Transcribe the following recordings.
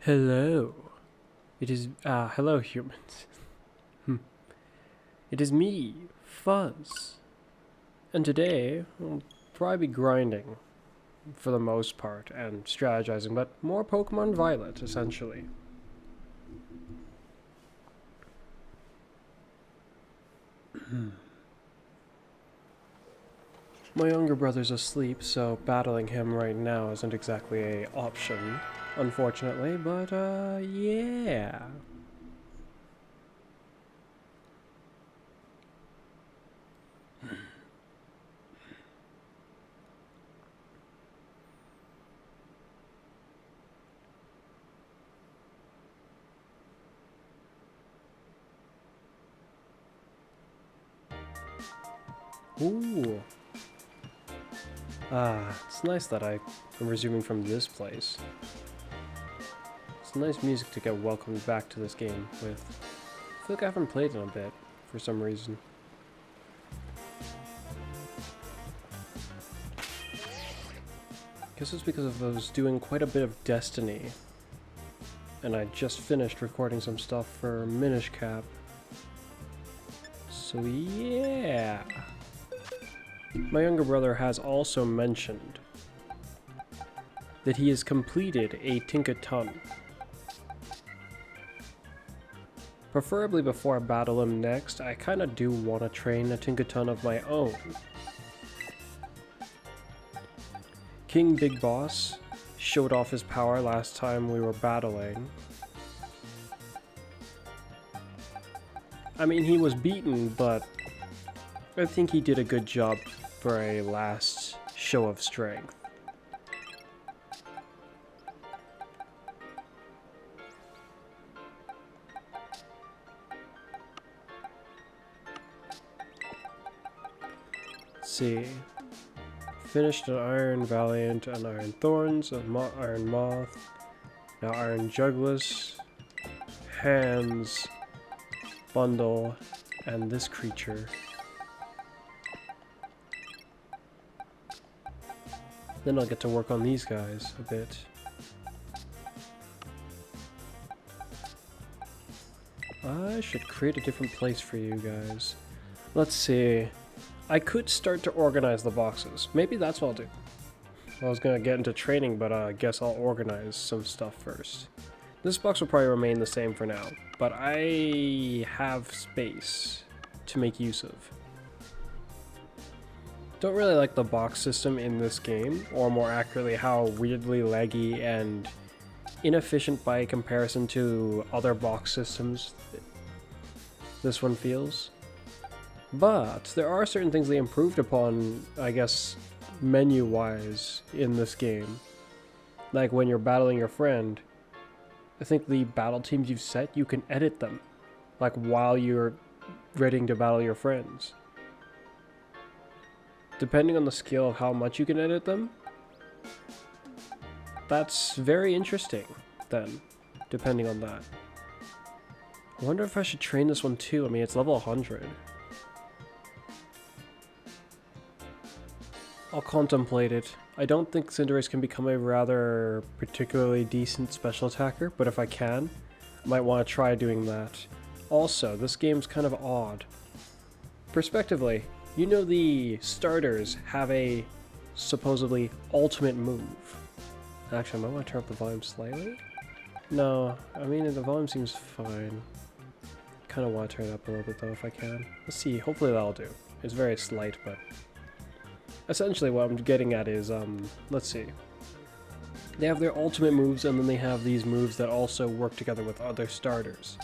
Hello. Hello humans. It is me, Fuzz. And today, we'll probably be grinding, for the most part, and strategizing, but more Pokemon Violet, essentially. My younger brother's asleep, so battling him right now isn't exactly a option, unfortunately, but, yeah. Ooh. It's nice that I am resuming from this place. It's nice music to get welcomed back to this game with. I feel like I haven't played in a bit, for some reason. Guess it's because I was doing quite a bit of Destiny. And I just finished recording some stuff for Minish Cap. So yeah. My younger brother has also mentioned that he has completed a Tinkaton. Preferably before I battle him next, I kinda do want to train a Tinkaton of my own. King Big Boss showed off his power last time we were battling. I mean, he was beaten, but I think he did a good job for a last show of strength. Let's see. Finished an Iron Valiant, an Iron Thorns, an Iron Moth, now Iron Jugless, Hands, Bundle, and this creature. Then I'll get to work on these guys a bit. I should create a different place for you guys. Let's see. I could start to organize the boxes. Maybe that's what I'll do. I was gonna get into training, but I guess I'll organize some stuff first. This box will probably remain the same for now, but I have space to make use of. Don't really like the box system in this game, or more accurately how weirdly laggy and inefficient by comparison to other box systems this one feels. But there are certain things they improved upon, I guess, menu-wise in this game. Like when you're battling your friend, I think the battle teams you've set, you can edit them. Like while you're readying to battle your friends. Depending on the scale of how much you can edit them, that's very interesting then, depending on that. I wonder if I should train this one too. I mean, it's level 100. I'll contemplate it. I don't think Cinderace can become a rather particularly decent special attacker, but if I can, I might want to try doing that. Also, this game's kind of odd. Perspectively, you know the starters have a supposedly ultimate move. Actually, I might want to turn up the volume slightly. No, I mean the volume seems fine. Kind of want to turn it up a little bit though if I can. Let's see, hopefully that'll do. It's very slight, but essentially what I'm getting at is, let's see. They have their ultimate moves and then they have these moves that also work together with other starters.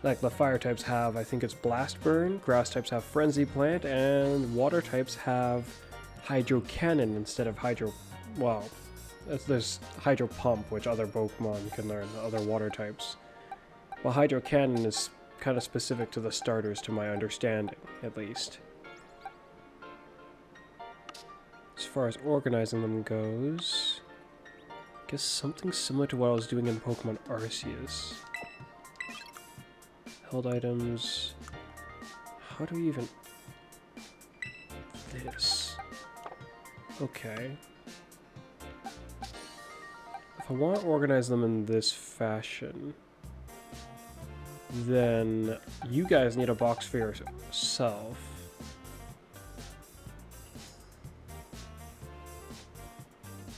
Like the fire types have, I think it's Blast Burn, grass types have Frenzy Plant, and water types have Hydro Cannon instead of Hydro... well, there's Hydro Pump, which other Pokemon can learn, the other water types. Well, Hydro Cannon is kind of specific to the starters to my understanding, at least. As far as organizing them goes, I guess something similar to what I was doing in Pokemon Arceus. Held items. How do we even... this. Okay. If If I want to organize them in this fashion, then you guys need a box for yourself.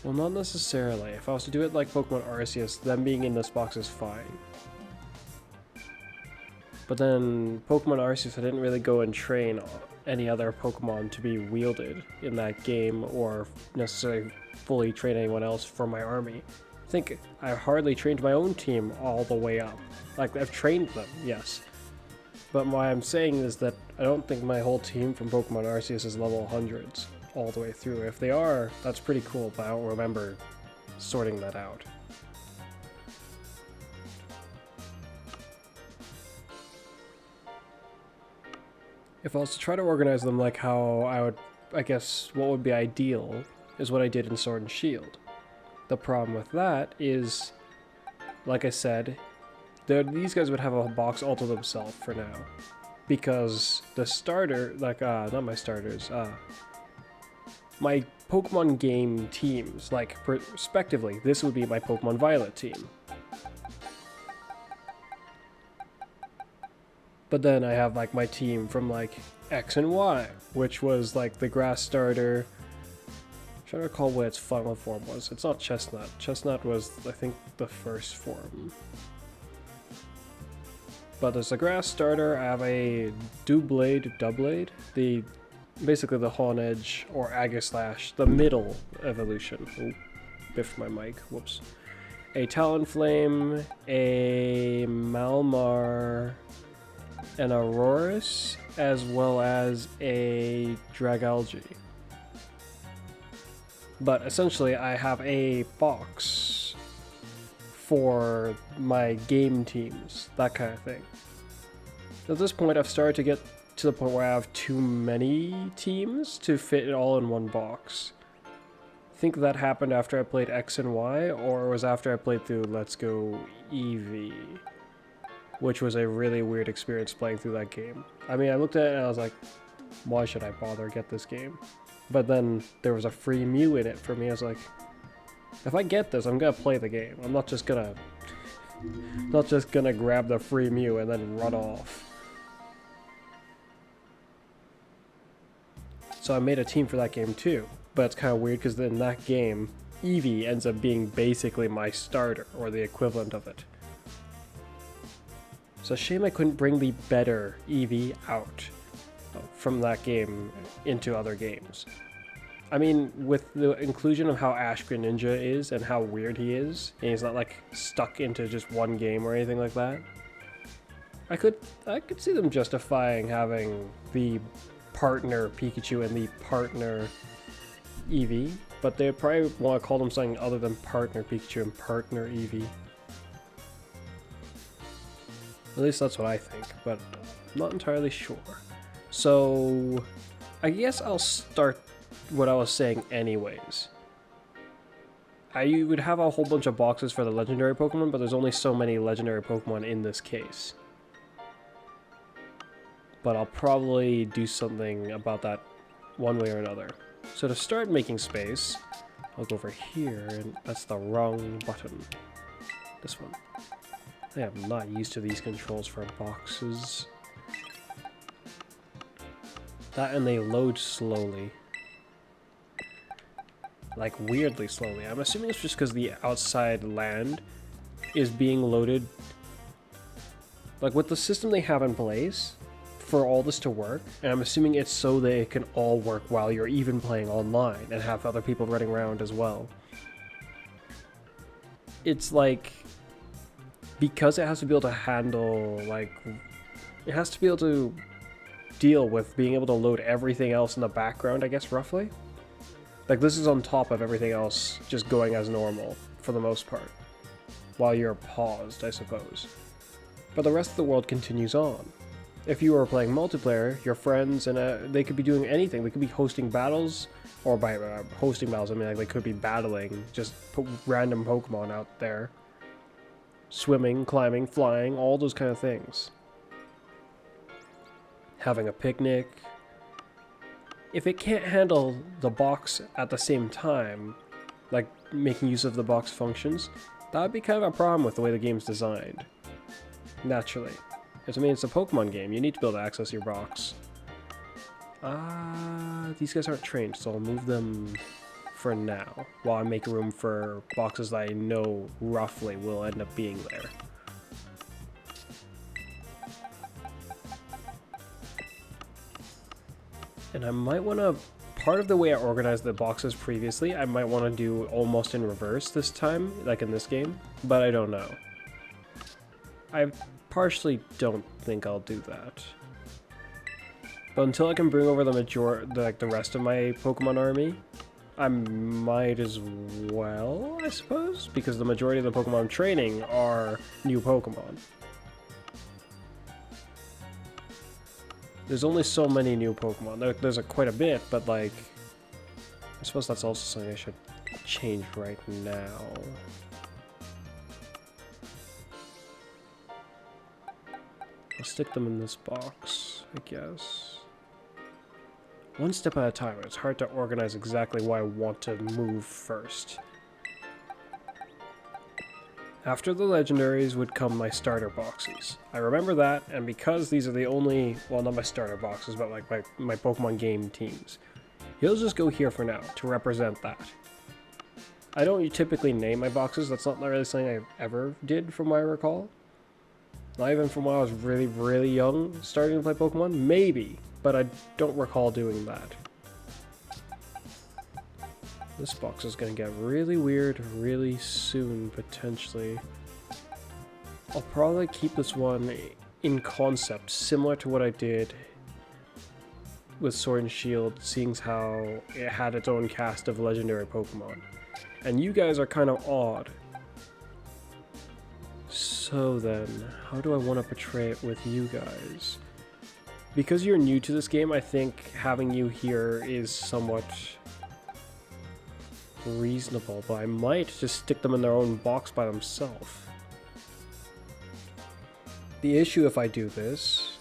Well, not necessarily. If I was to do it like Pokemon Arceus, them being in this box is fine. But then Pokemon Arceus, I didn't really go and train any other Pokemon to be wielded in that game or necessarily fully train anyone else for my army. I think I hardly trained my own team all the way up. Like, I've trained them, yes. But what I'm saying is that I don't think my whole team from Pokemon Arceus is level 100s all the way through. If they are, that's pretty cool, but I don't remember sorting that out. If I was to try to organize them like how I would, I guess, what would be ideal is what I did in Sword and Shield. The problem with that is, like I said, these guys would have a box all to themselves for now. Because the starter, like, not my starters, my Pokemon game teams, like, respectively, this would be my Pokemon Violet team. But then I have, like, my team from, like, X and Y, which was, like, the grass starter. I'm trying to recall what its final form was. It's not Chestnut. Chestnut was, I think, the first form. But there's a grass starter. I have a Doublade, basically the Honedge or Aegislash, the middle evolution. Oh, biffed my mic. Whoops. A Talonflame, a Malmar, an Aurorus, as well as a Dragalge. But essentially, I have a box for my game teams, that kind of thing. At this point, I've started to get to the point where I have too many teams to fit it all in one box. I think that happened after I played X and Y, or it was after I played through Let's Go Eevee, which was a really weird experience playing through that game. I mean, I looked at it and I was like, why should I bother get this game? But then there was a free Mew in it for me. I was like, if I get this, I'm gonna play the game. I'm not just gonna grab the free Mew and then run off. So I made a team for that game too. But it's kind of weird because in that game, Eevee ends up being basically my starter, or the equivalent of it. It's a shame I couldn't bring the better Eevee out from that game into other games. I mean, with the inclusion of how Ash Greninja is and how weird he is, and he's not like stuck into just one game or anything like that, I could see them justifying having the partner Pikachu and the partner Eevee, but they probably want to call them something other than partner Pikachu and partner Eevee. At least that's what I think, but I'm not entirely sure. So, I guess I'll start what I was saying anyways. You would have a whole bunch of boxes for the legendary Pokemon, but there's only so many legendary Pokemon in this case. But I'll probably do something about that one way or another. So to start making space, I'll go over here, and that's the wrong button. This one. I am not used to these controls for boxes. That, and they load slowly. Like, weirdly slowly. I'm assuming it's just because the outside land is being loaded. Like, with the system they have in place for all this to work, and I'm assuming it's so that it can all work while you're even playing online and have other people running around as well. It's like, because it has to be able to handle, like, it has to be able to deal with being able to load everything else in the background, I guess, roughly. Like, this is on top of everything else just going as normal, for the most part. While you're paused, I suppose. But the rest of the world continues on. If you were playing multiplayer, your friends, and they could be doing anything. They could be hosting battles, or by hosting battles, I mean, like, they could be battling just random Pokemon out there. Swimming, climbing, flying, all those kind of things. Having a picnic. If it can't handle the box at the same time, like making use of the box functions, that would be kind of a problem with the way the game's designed. Naturally. Because I mean, it's a Pokemon game, you need to be able to access your box. These guys aren't trained, so I'll move them for now, while I make room for boxes that I know roughly will end up being there. And I might want to, part of the way I organized the boxes previously, I might want to do almost in reverse this time, like in this game, but I don't know. I partially don't think I'll do that. But until I can bring over the rest of my Pokemon army, I might as well, I suppose, because the majority of the Pokemon I'm training are new Pokemon. There's only so many new Pokemon. There's quite a bit, but like, I suppose that's also something I should change right now. I'll stick them in this box, I guess. One step at a time. It's hard to organize exactly what I want to move first. After the legendaries would come my starter boxes. I remember that, and because these are the only, well, not my starter boxes, but like my Pokemon game teams, he'll just go here for now to represent that. I don't typically name my boxes. That's not really something I ever did from what I recall. Not even from when I was really, really young starting to play Pokemon. Maybe, but I don't recall doing that. This box is going to get really weird really soon, potentially. I'll probably keep this one in concept, similar to what I did with Sword and Shield, seeing how it had its own cast of legendary Pokemon. And you guys are kind of odd. So then, how do I want to portray it with you guys? Because you're new to this game, I think having you here is somewhat reasonable, but I might just stick them in their own box by themselves. The issue if I do this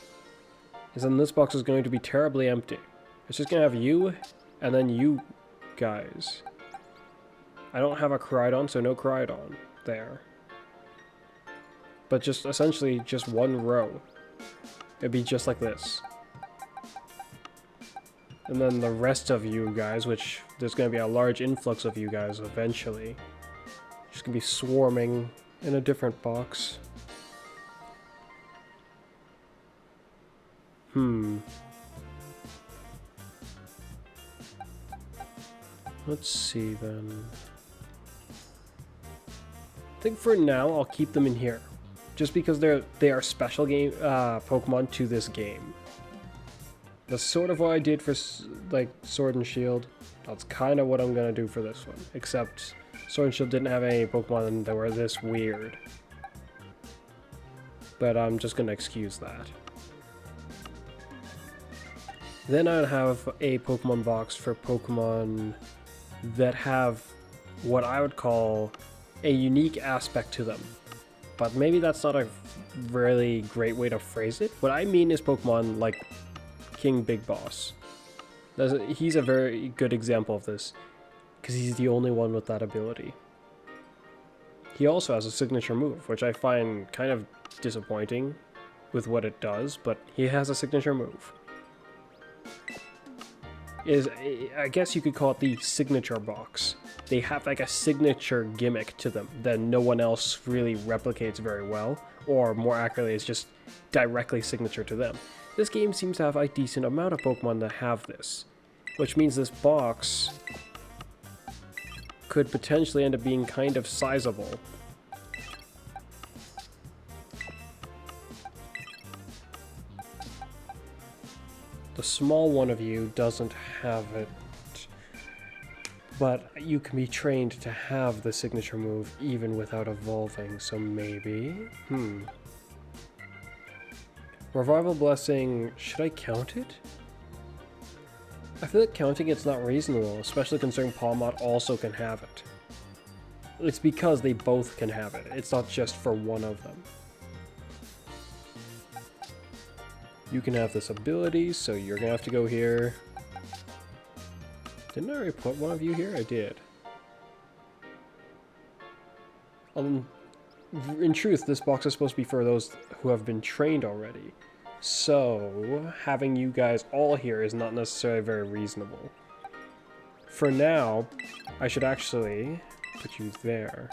is then this box is going to be terribly empty. It's just going to have you and then you guys. I don't have a Koraidon, so no Koraidon there. But just essentially just one row. It'd be just like this. And then the rest of you guys, which there's going to be a large influx of you guys eventually, just going to be swarming in a different box. Let's see then. I think for now I'll keep them in here. Just because they are special game Pokemon to this game. That's sort of what I did for like Sword and Shield. That's kind of what I'm gonna do for this one. Except Sword and Shield didn't have any Pokemon that were this weird. But I'm just gonna excuse that. Then I'd have a Pokemon box for Pokemon that have what I would call a unique aspect to them. But maybe that's not a really great way to phrase it. What I mean is Pokemon like King Big Boss. He's a very good example of this, because he's the only one with that ability. He also has a signature move, which I find kind of disappointing with what it does, but he has a signature move. I guess you could call it the signature box. They have like a signature gimmick to them that no one else really replicates very well, or more accurately, it's just directly signature to them. This game seems to have a decent amount of Pokemon that have this, which means this box could potentially end up being kind of sizable. The small one of you doesn't have it, but you can be trained to have the signature move even without evolving, so maybe? Revival Blessing, should I count it? I feel like counting it's not reasonable, especially considering Palmot also can have it. It's because they both can have it, it's not just for one of them. You can have this ability, so you're gonna have to go here. Didn't I already put one of you here? I did. In truth, this box is supposed to be for those who have been trained already. So, having you guys all here is not necessarily very reasonable. For now, I should actually put you there.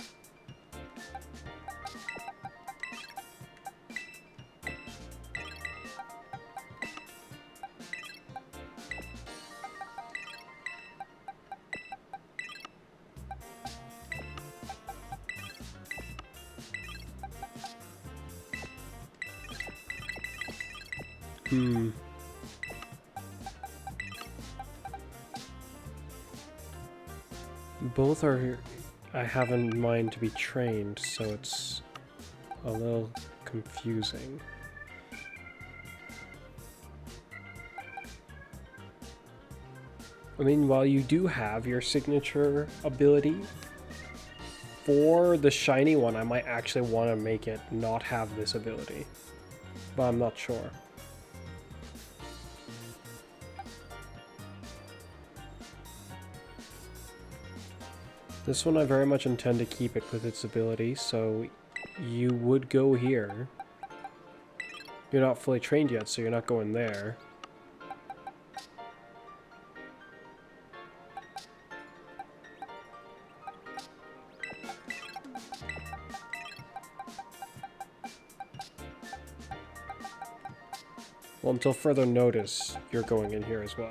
Both are I have in mind to be trained, so it's a little confusing. I mean, while you do have your signature ability, for the shiny one, I might actually want to make it not have this ability, but I'm not sure. This one I very much intend to keep it with its ability, so you would go here. You're not fully trained yet, so you're not going there. Well, until further notice, you're going in here as well.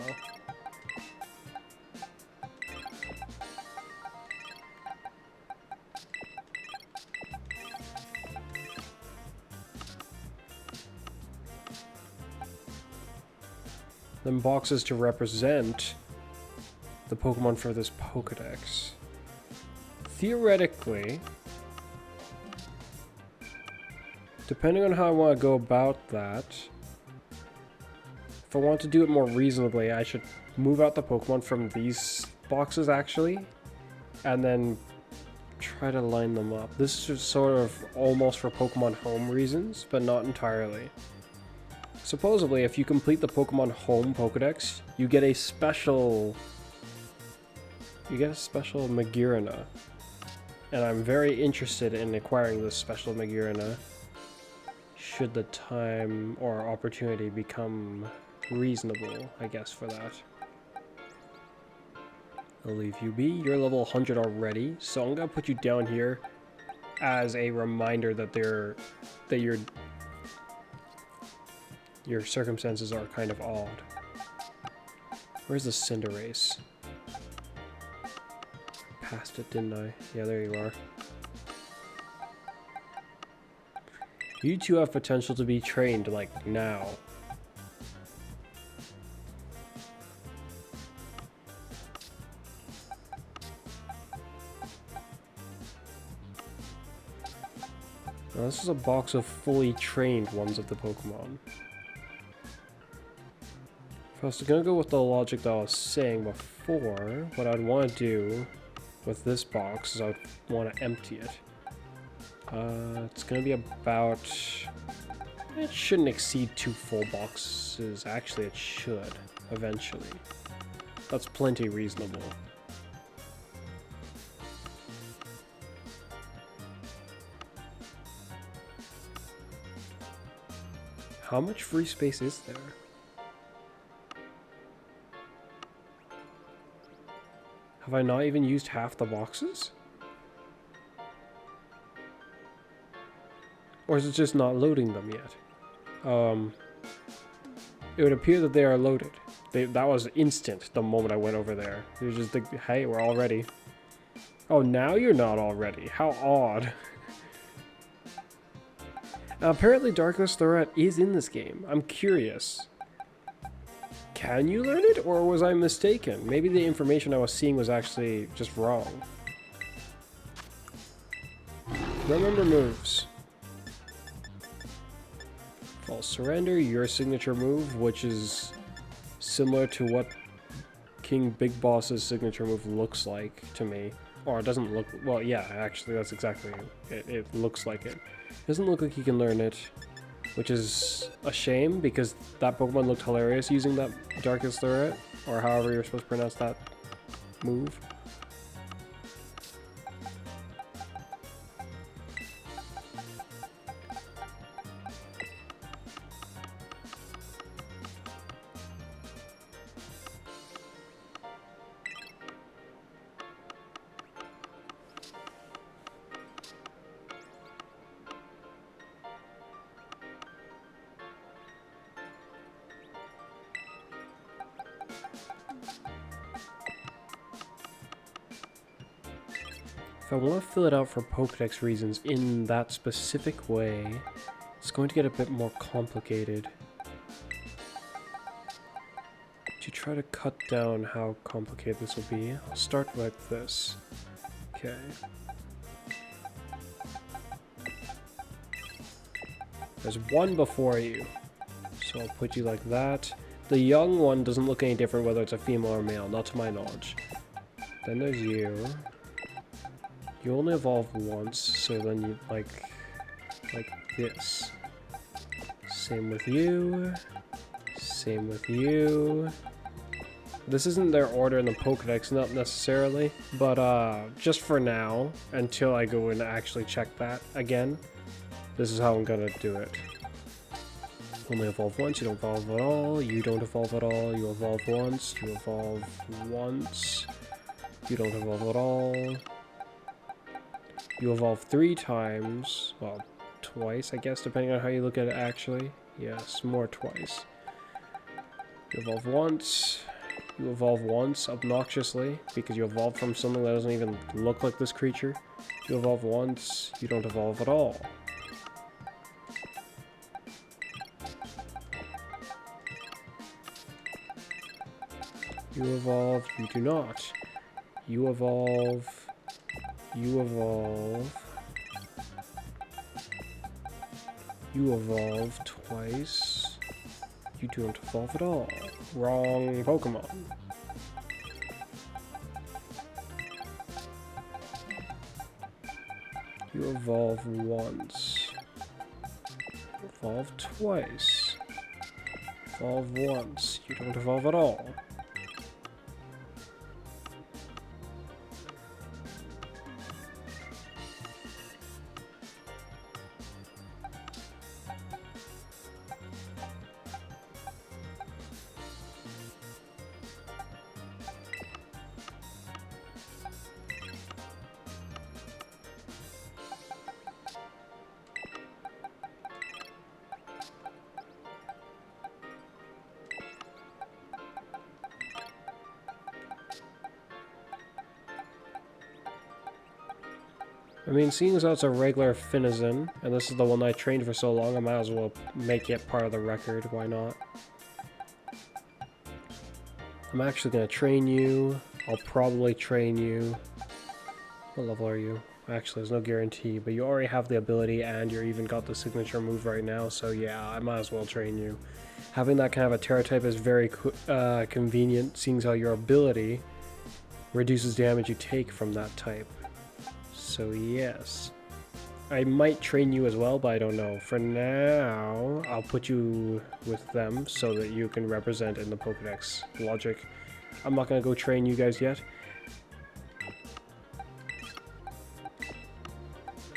Then boxes to represent the Pokemon for this Pokedex. Theoretically, depending on how I want to go about that, if I want to do it more reasonably, I should move out the Pokemon from these boxes actually, and then try to line them up. This is just sort of almost for Pokemon Home reasons, but not entirely. Supposedly, if you complete the Pokemon Home Pokedex, you get a special Magirina. And I'm very interested in acquiring this special Magirina should the time or opportunity become reasonable, I guess, for that. I'll leave you be. You're level 100 already, so I'm gonna put you down here as a reminder that your circumstances are kind of odd. Where's the Cinderace? Passed it, didn't I? Yeah, there you are. You two have potential to be trained, like, now. Now, this is a box of fully trained ones of the Pokemon. If I was gonna go with the logic that I was saying before, what I'd want to do with this box is I would want to empty it. It's gonna be about... It shouldn't exceed 2 full boxes. Actually, it should, eventually. That's plenty reasonable. How much free space is there? Have I not even used half the boxes? Or is it just not loading them yet? It would appear that they are loaded. That was instant the moment I went over there. It was just like, hey, we're all ready. Oh, now you're not all ready. How odd. Now, apparently Darkness Threat is in this game. I'm curious. Can you learn it, or was I mistaken? Maybe the information I was seeing was actually just wrong. Remember moves. False Surrender, your signature move, which is similar to what King Big Boss's signature move looks like to me. Or it doesn't look... Well, yeah, actually, that's exactly it. It looks like it. Doesn't look like you can learn it, which is a shame, because that Pokemon looked hilarious using that Darkest Threat, or however you're supposed to pronounce that move. If I want to fill it out for Pokedex reasons in that specific way, it's going to get a bit more complicated. To try to cut down how complicated this will be, I'll start like this. Okay. There's one before you, so I'll put you like that. The young one doesn't look any different whether it's a female or male, not to my knowledge. Then there's you. You only evolve once, so then you like this. Same with you. Same with you. This isn't their order in the Pokedex, not necessarily, but just for now, until I go and actually check that again, this is how I'm gonna do it. Only evolve once, you don't evolve at all, you don't evolve at all, you evolve once, you evolve once, you don't evolve at all. You evolve 3 times, well, twice, I guess, depending on how you look at it actually. Yes, more twice. You evolve once. You evolve once, obnoxiously, because you evolved from something that doesn't even look like this creature. You evolve once, you don't evolve at all. You evolve, you do not. You evolve, you evolve. You evolve twice. You don't evolve at all. Wrong Pokemon. You evolve once. Evolve twice. Evolve once. You don't evolve at all. I mean, seeing as how it's a regular Finizen, and this is the one I trained for so long, I might as well make it part of the record, why not? I'm actually going to train you. I'll probably train you. What level are you? Actually, there's no guarantee, but you already have the ability and you're even got the signature move right now, so yeah, I might as well train you. Having that kind of a Terra type is very convenient, seeing as how your ability reduces damage you take from that type. So yes, I might train you as well, but I don't know. For now, I'll put you with them so that you can represent in the Pokedex logic. I'm not going to go train you guys yet.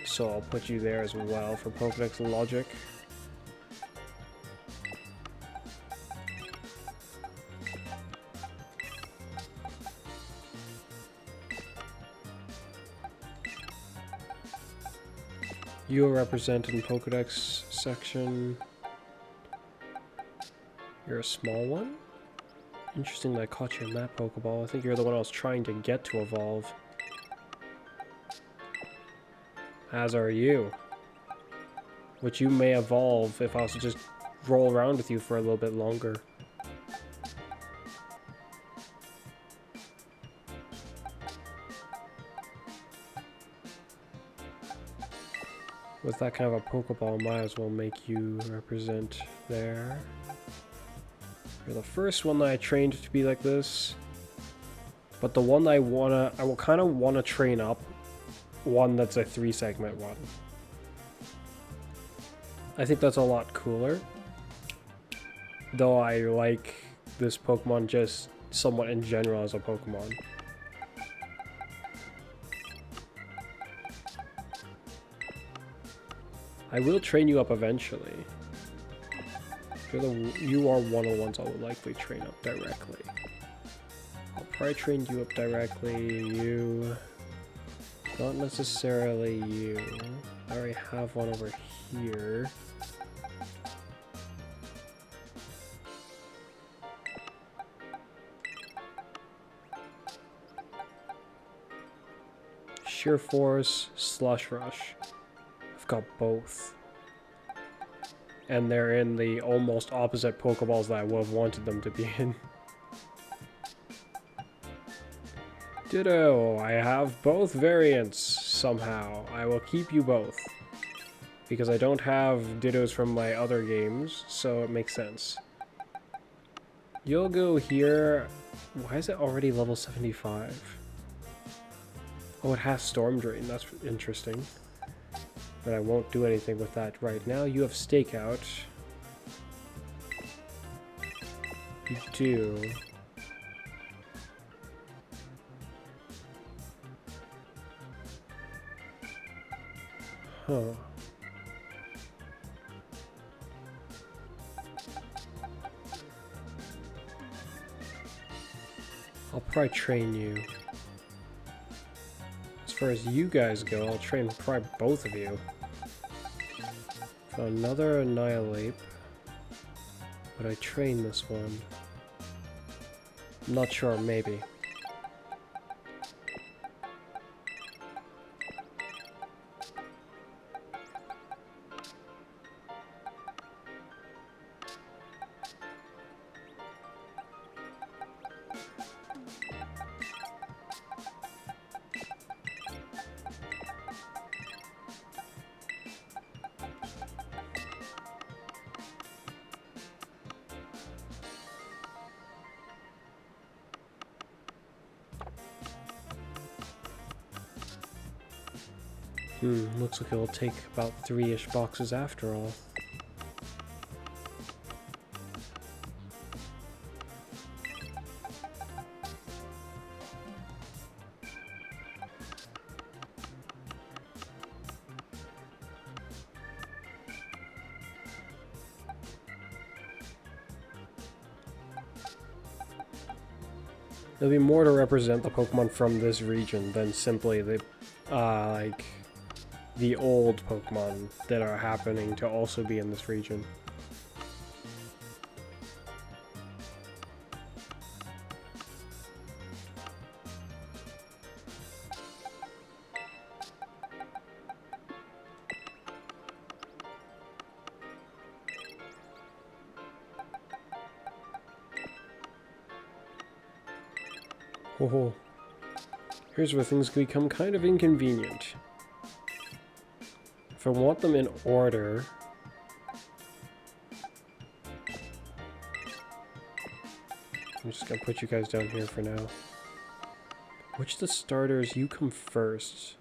So I'll put you there as well for Pokedex logic. You are represented in Pokedex section. You're a small one? Interesting that I caught you in that Pokeball. I think you're the one I was trying to get to evolve. As are you. Which you may evolve if I was to just roll around with you for a little bit longer. With that kind of a Pokeball, might as well make you represent there. You're the first one that I trained to be like this. But the one I will kind of wanna train up, one that's a 3-segment one. I think that's a lot cooler. Though I like this Pokemon just somewhat in general as a Pokemon. I will train you up eventually. You are one of the ones I will likely train up directly. I'll probably train you up directly. You... Not necessarily you. I already have one over here. Sheer Force, Slush Rush. I've got both. And they're in the almost opposite Pokeballs that I would have wanted them to be in. Ditto, I have both variants somehow. I will keep you both. Because I don't have Dittos from my other games, so it makes sense. You'll go here. Why is it already level 75? Oh, it has Storm Drain. That's interesting. But I won't do anything with that right now. You have Stakeout. You do. Huh. I'll probably train you. As far as you guys go, I'll train probably both of you. So another Annihilate. Would I train this one? I'm not sure, maybe. Looks like it'll take about 3-ish boxes after all. There'll be more to represent the Pokemon from this region than simply the, like, the old Pokemon that are happening to also be in this region. Oh, here's where things become kind of inconvenient. If I want them in order, I'm just gonna put you guys down here for now. Which of the starters, you come first?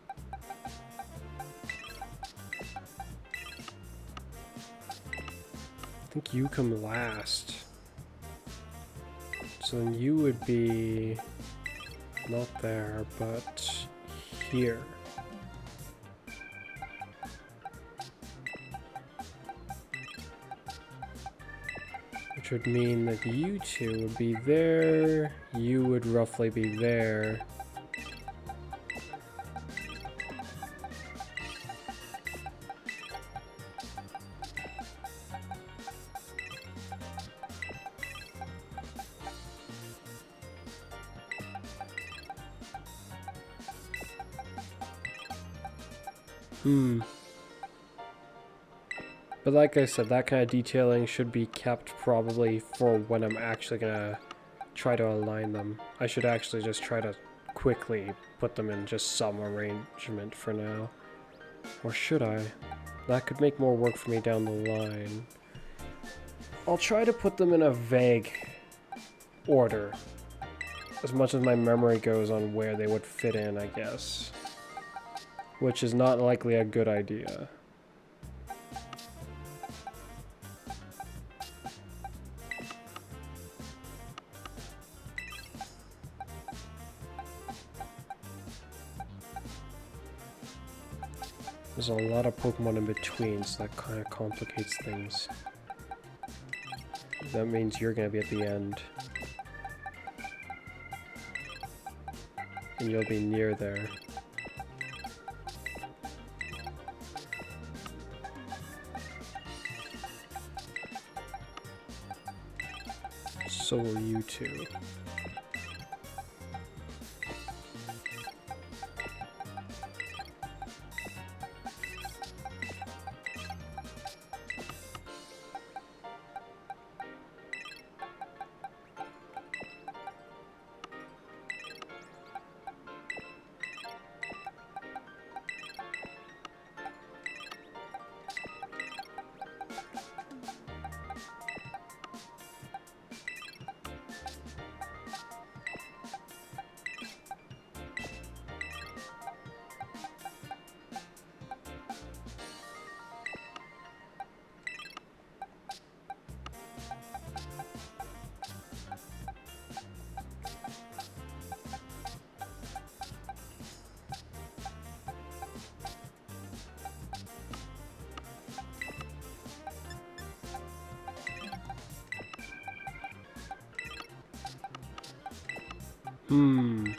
I think you come last. So then you would be not there, but here. Which would mean that you two would be there, you would roughly be there. But like I said, that kind of detailing should be kept probably for when I'm actually gonna try to align them. I should actually just try to quickly put them in just some arrangement for now. Or should I? That could make more work for me down the line. I'll try to put them in a vague order, as much as my memory goes on where they would fit in, I guess. Which is not likely a good idea. There's a lot of Pokemon in between, so that kind of complicates things. That means you're going to be at the end. And you'll be near there. So will you two. Hmm.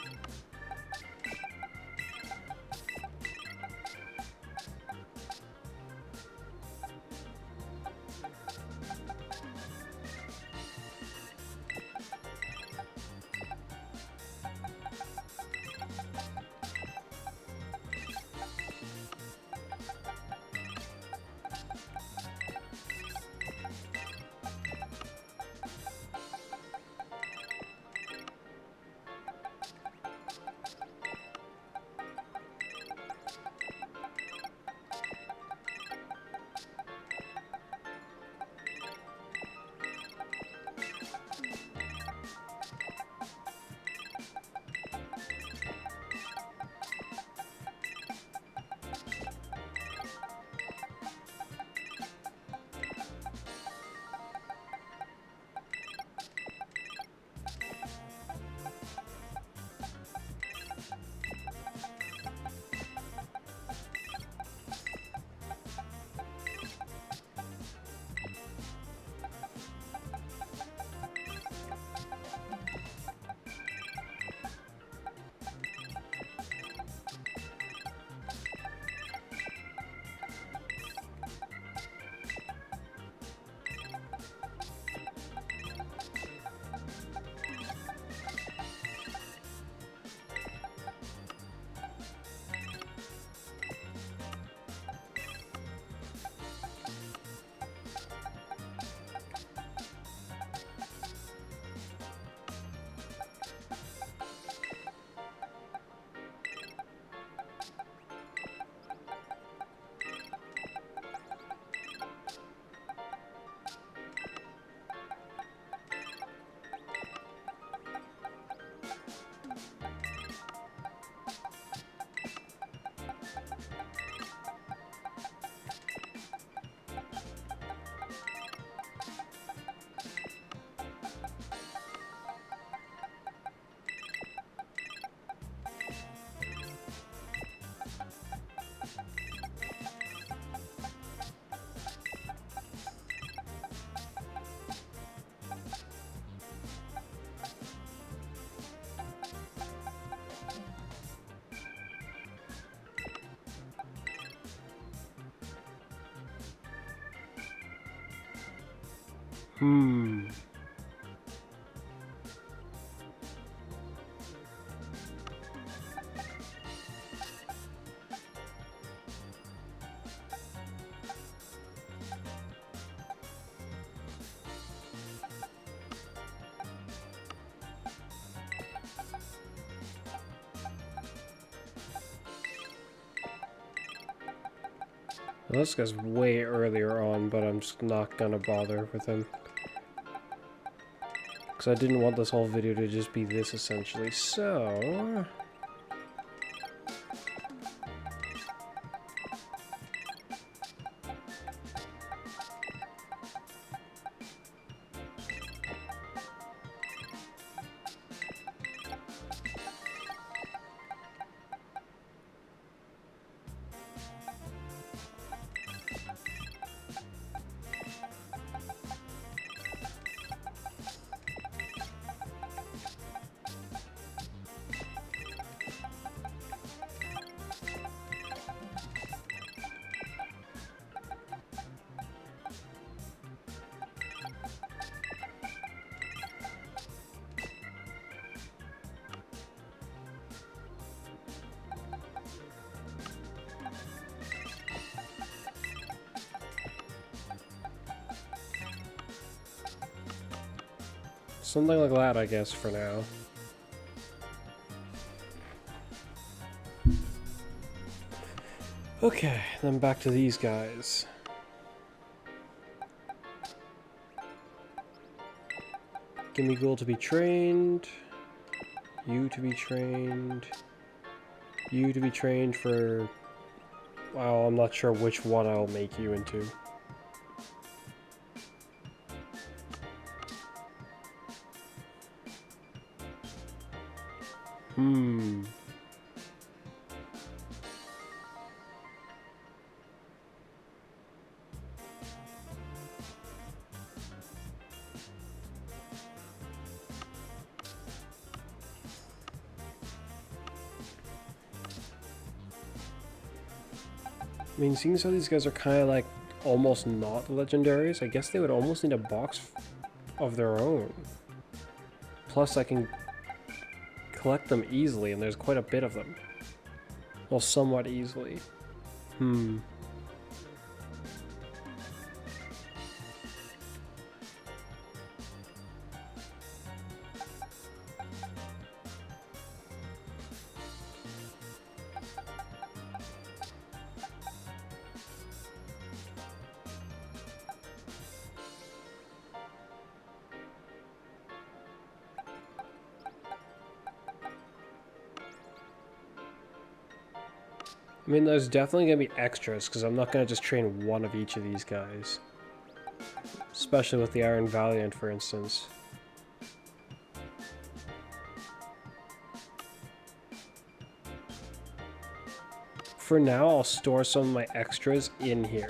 Hmm. Well, this guy's way earlier on, but I'm just not gonna bother with him. Because I didn't want this whole video to just be this, essentially. So... something like that, I guess, for now. Okay, then back to these guys. Gimme Ghoul to be trained. You to be trained. You to be trained for... Well, I'm not sure which one I'll make you into. Hmm. I mean, seeing as how these guys are kind of like almost not legendaries, I guess they would almost need a box of their own. Plus, I can collect them easily, and there's quite a bit of them. Well, somewhat easily. I mean, there's definitely going to be extras, because I'm not going to just train one of each of these guys. Especially with the Iron Valiant, for instance. For now, I'll store some of my extras in here.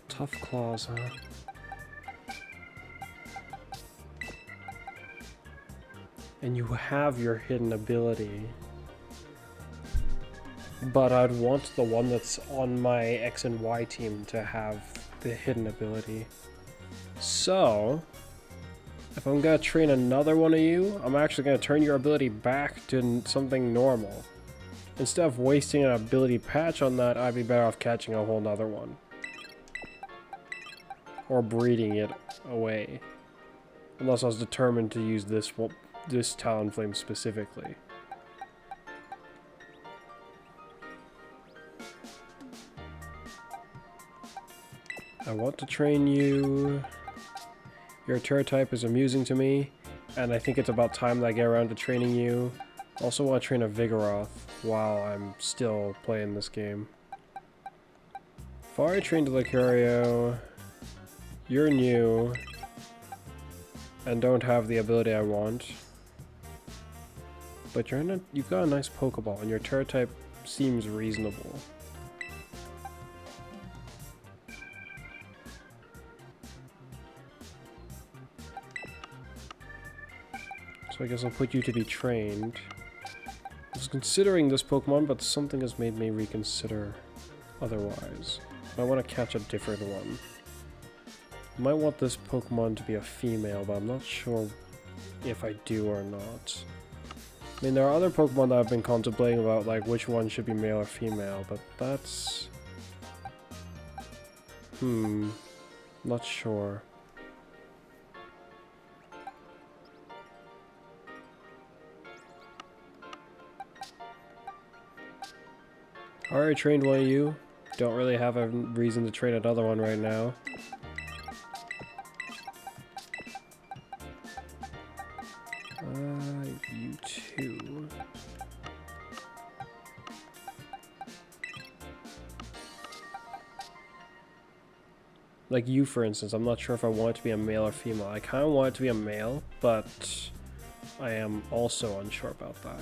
Tough claws, huh? And you have your hidden ability. But I'd want the one that's on my X and Y team to have the hidden ability. So, if I'm gonna train another one of you, I'm actually gonna turn your ability back to something normal. Instead of wasting an ability patch on that, I'd be better off catching a whole nother one. Or breeding it away. Unless I was determined to use this Talonflame specifically. I want to train you. Your turret type is amusing to me, and I think it's about time that I get around to training you. Also want to train a Vigoroth while I'm still playing this game. If I already trained a Lucario, you're new, and don't have the ability I want. But you've got a nice Pokeball, and your turret type seems reasonable. So I guess I'll put you to be trained. I was considering this Pokemon, but something has made me reconsider otherwise. I want to catch a different one. I might want this Pokemon to be a female, but I'm not sure if I do or not. I mean, there are other Pokemon that I've been contemplating about, like which one should be male or female, but that's... not sure. I already trained one of you. Don't really have a reason to train another one right now. You too. Like you, for instance, I'm not sure if I want it to be a male or female. I kind of want it to be a male, but I am also unsure about that.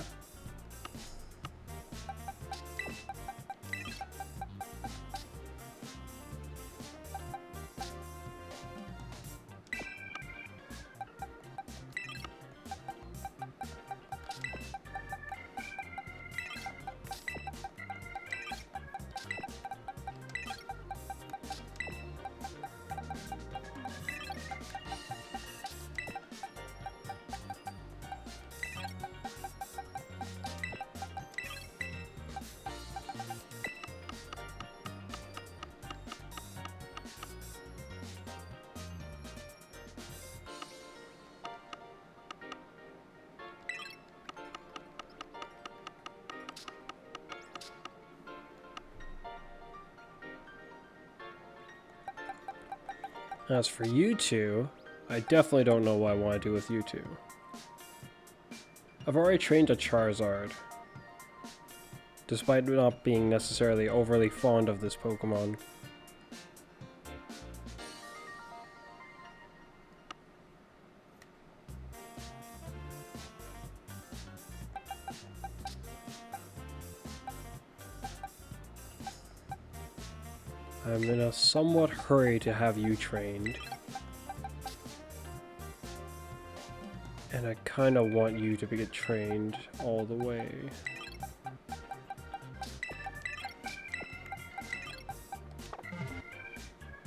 As for you two, I definitely don't know what I want to do with you two. I've already trained a Charizard, despite not being necessarily overly fond of this Pokemon. I'm in a somewhat hurry to have you trained. And I kind of want you to get trained all the way.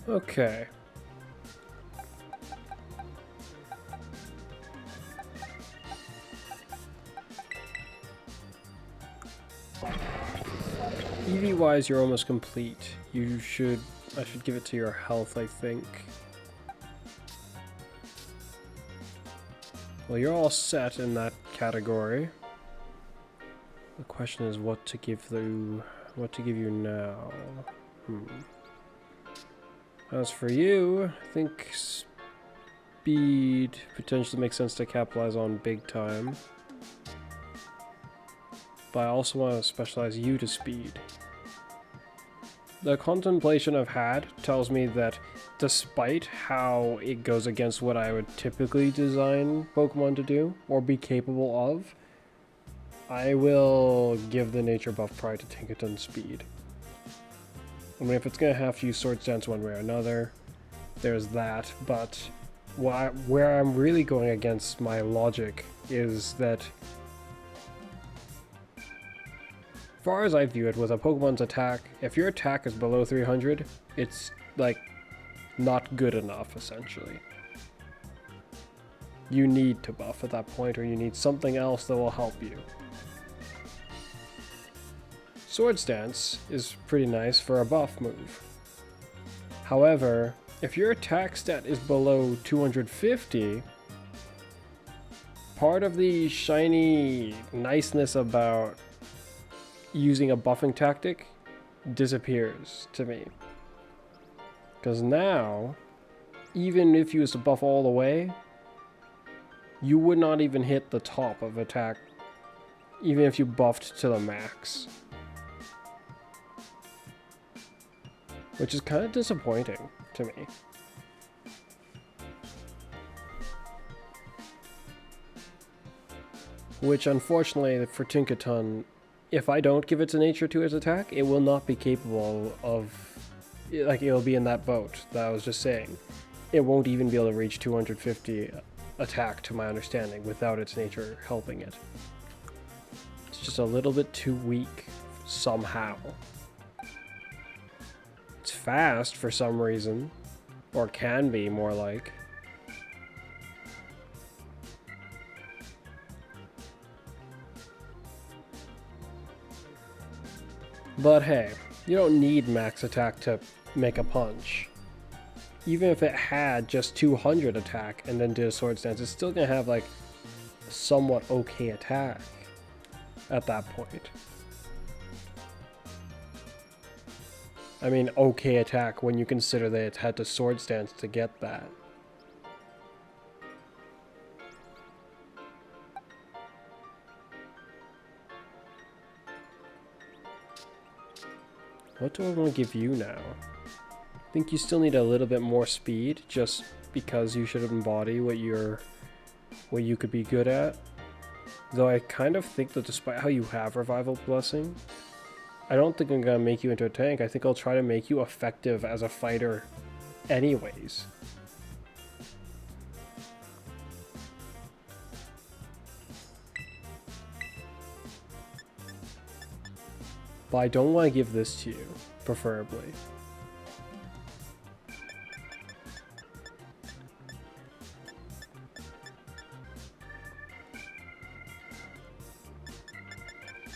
Okay. EV-wise, you're almost complete. I should give it to your health, I think. Well, you're all set in that category. The question is what to give you now. As for you, I think speed potentially makes sense to capitalize on big time. But I also want to specialize you to speed. The contemplation I've had tells me that despite how it goes against what I would typically design Pokemon to do, or be capable of, I will give the nature buff prior to Tinkaton's speed. I mean, if it's going to have to use Swords Dance one way or another, there's that, but where I'm really going against my logic is that, as far as I view it, with a Pokemon's attack, if your attack is below 300, it's, like, not good enough, essentially. You need to buff at that point, or you need something else that will help you. Swords Dance is pretty nice for a buff move. However, if your attack stat is below 250, part of the shiny niceness about using a buffing tactic disappears to me. Because now, even if you was to buff all the way, you would not even hit the top of attack, even if you buffed to the max. Which is kind of disappointing to me. Which, unfortunately, for Tinkaton, if I don't give its nature to its attack, it will not be capable of, like, it'll be in that boat that I was just saying. It won't even be able to reach 250 attack, to my understanding, without its nature helping it. It's just a little bit too weak, somehow. It's fast for some reason, or can be more like. But hey, you don't need max attack to make a punch. Even if it had just 200 attack and then did a Swords Dance, it's still gonna have like a somewhat okay attack at that point. I mean, okay attack when you consider that it had to Swords Dance to get that. What do I want to give you now? I think you still need a little bit more speed, just because you should embody what you could be good at. Though I kind of think that despite how you have Revival Blessing, I don't think I'm gonna make you into a tank. I think I'll try to make you effective as a fighter anyways. But I don't want to give this to you, preferably.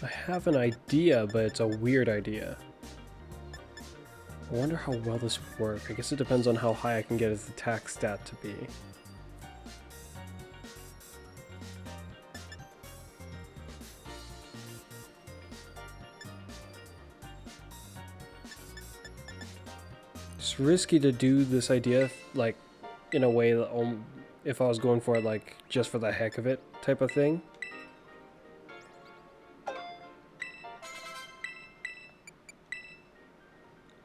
I have an idea, but it's a weird idea. I wonder how well this would work. I guess it depends on how high I can get its attack stat to be. It's risky to do this idea, like, in a way that, if I was going for it, like, just for the heck of it type of thing.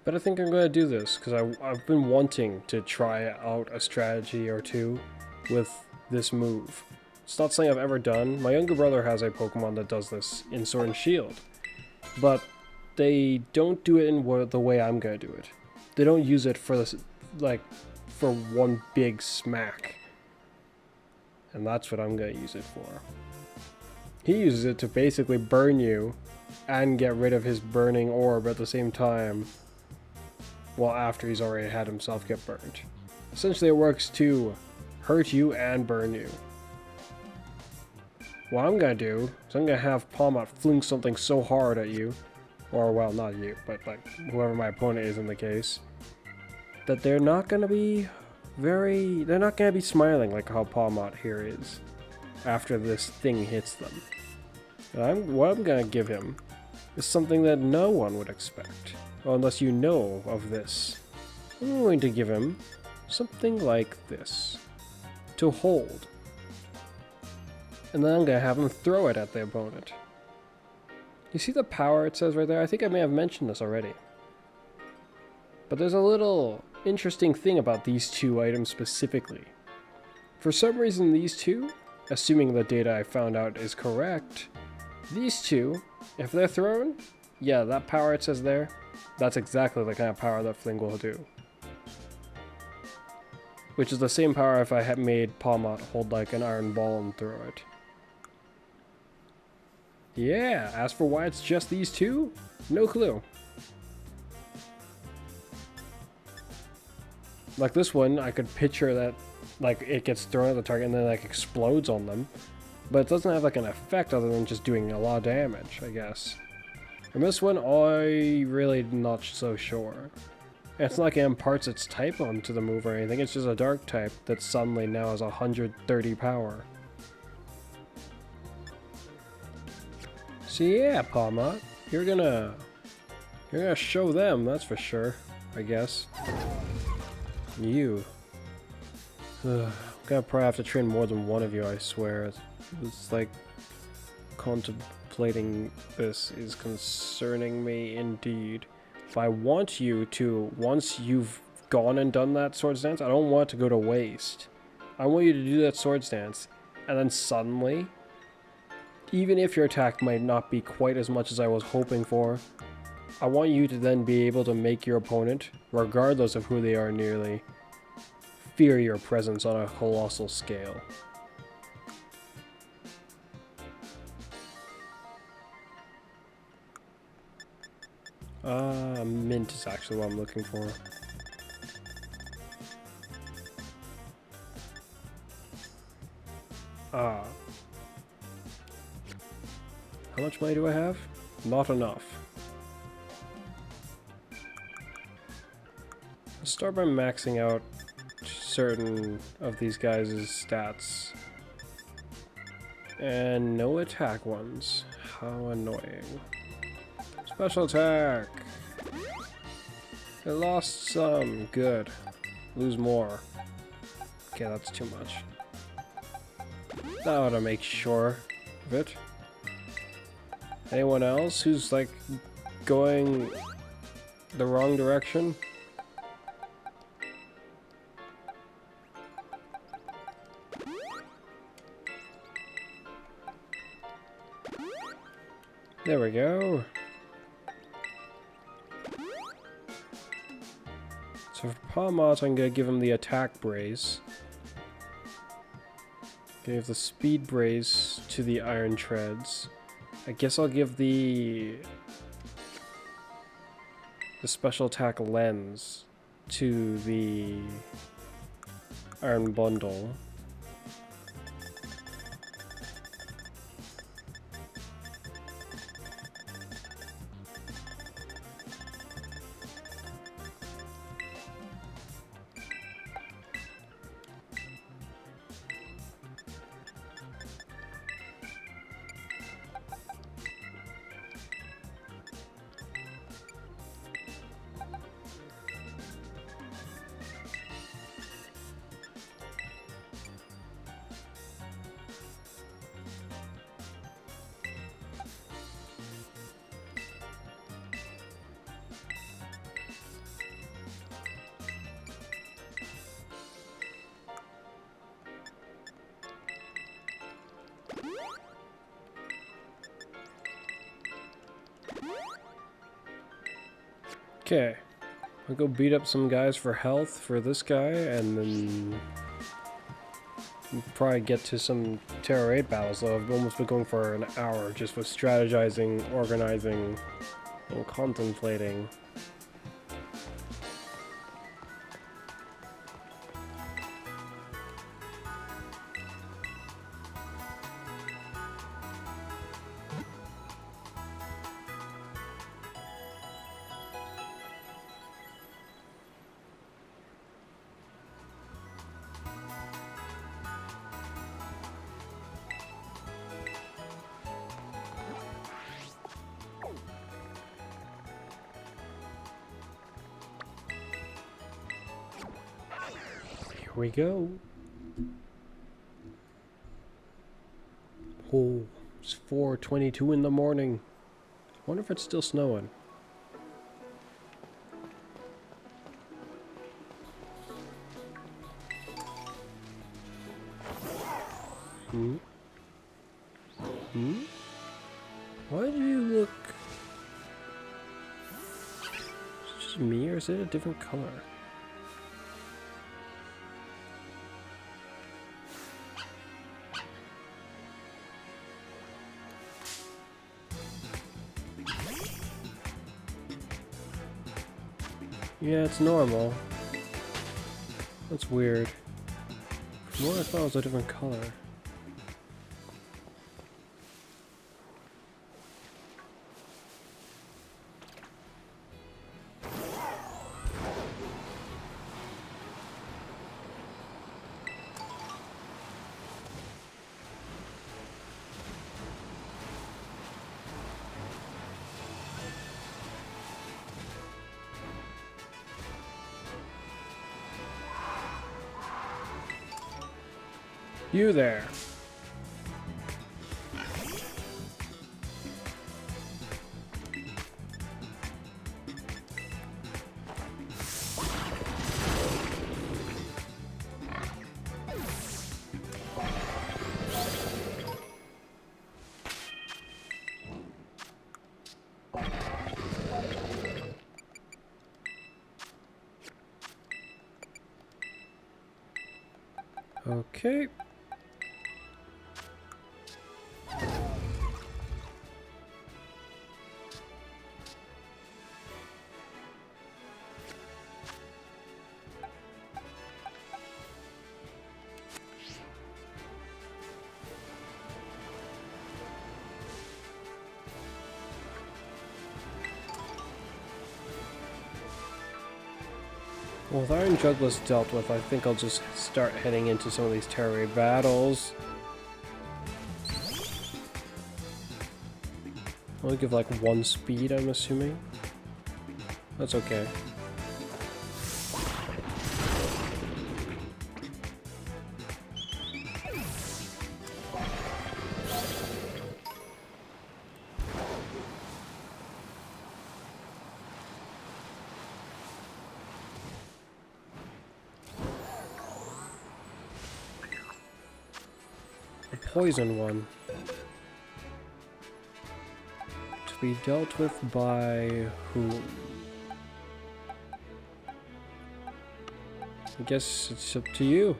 But I think I'm going to do this, because I've been wanting to try out a strategy or two with this move. It's not something I've ever done. My younger brother has a Pokemon that does this in Sword and Shield, but they don't do it in the way I'm going to do it. They don't use it for this, like, for one big smack. And that's what I'm gonna use it for. He uses it to basically burn you and get rid of his burning orb at the same time. Well, after he's already had himself get burned. Essentially, it works to hurt you and burn you. What I'm gonna do is I'm gonna have Palmot fling something so hard at you, or well, not you, but like whoever my opponent is in the case, that they're not gonna be smiling like how Palmot here is after this thing hits them. And what I'm gonna give him is something that no one would expect, well, unless you know of this. I'm going to give him something like this to hold. And then I'm going to have him throw it at the opponent. You see the power it says right there? I think I may have mentioned this already. But there's a little interesting thing about these two items specifically. For some reason these two, assuming the data I found out is correct, these two, if they're thrown, yeah, that power it says there, that's exactly the kind of power that Fling will do. Which is the same power if I had made Palmot hold like an iron ball and throw it. Yeah, as for why it's just these two, no clue. Like this one, I could picture that like it gets thrown at the target and then like explodes on them. But it doesn't have like an effect other than just doing a lot of damage, I guess. And this one, I really not so sure. It's not like it imparts its type onto the move or anything, it's just a dark type that suddenly now has 130 power. So yeah, Palmot, you're gonna show them, that's for sure, I guess. You. I'm gonna probably have to train more than one of you, I swear. It's like contemplating this is concerning me indeed. If I want you to, once you've gone and done that swords dance, I don't want it to go to waste. I want you to do that swords dance, and then suddenly, even if your attack might not be quite as much as I was hoping for, I want you to then be able to make your opponent, regardless of who they are nearly, fear your presence on a colossal scale. Mint is actually what I'm looking for. How much money do I have? Not enough. Let's start by maxing out certain of these guys' stats. And no attack ones. How annoying. Special attack! I lost some. Good. Lose more. Okay, that's too much. Now to make sure of it. Anyone else who's like going the wrong direction? There we go. So for Palmot, I'm gonna give him the attack brace. Give the speed brace to the iron treads. I guess I'll give the special attack lens to the iron bundle. Okay, I'll go beat up some guys for health for this guy, and then probably get to some Terror 8 battles, though. I've almost been going for an hour just with strategizing, organizing, and contemplating. Here we go. Oh, it's 4:22 in the morning. I wonder if it's still snowing. Hmm? Hmm? Why do you look... Is it just me, or is it a different color? Yeah, it's normal. That's weird. From what I thought it was a different color. You there. Okay. Well, with Iron Juggless dealt with, I think I'll just start heading into some of these Terror battles. I'll give like 1 speed, I'm assuming. That's okay. A poison one. To be dealt with by whom? I guess it's up to you.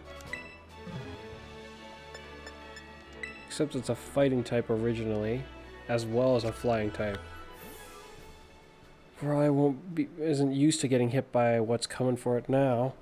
Except it's a fighting type originally, as well as a flying type. Probably isn't used to getting hit by what's coming for it now.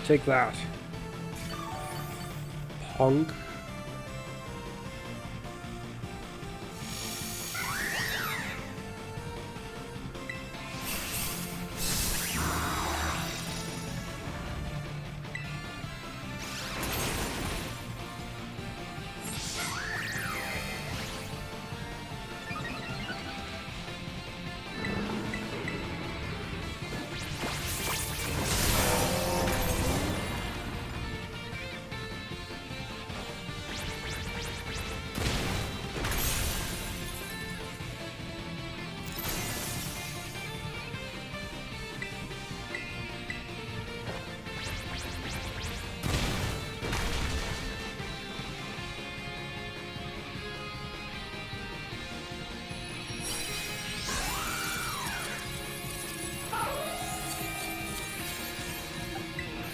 Take that. Punk.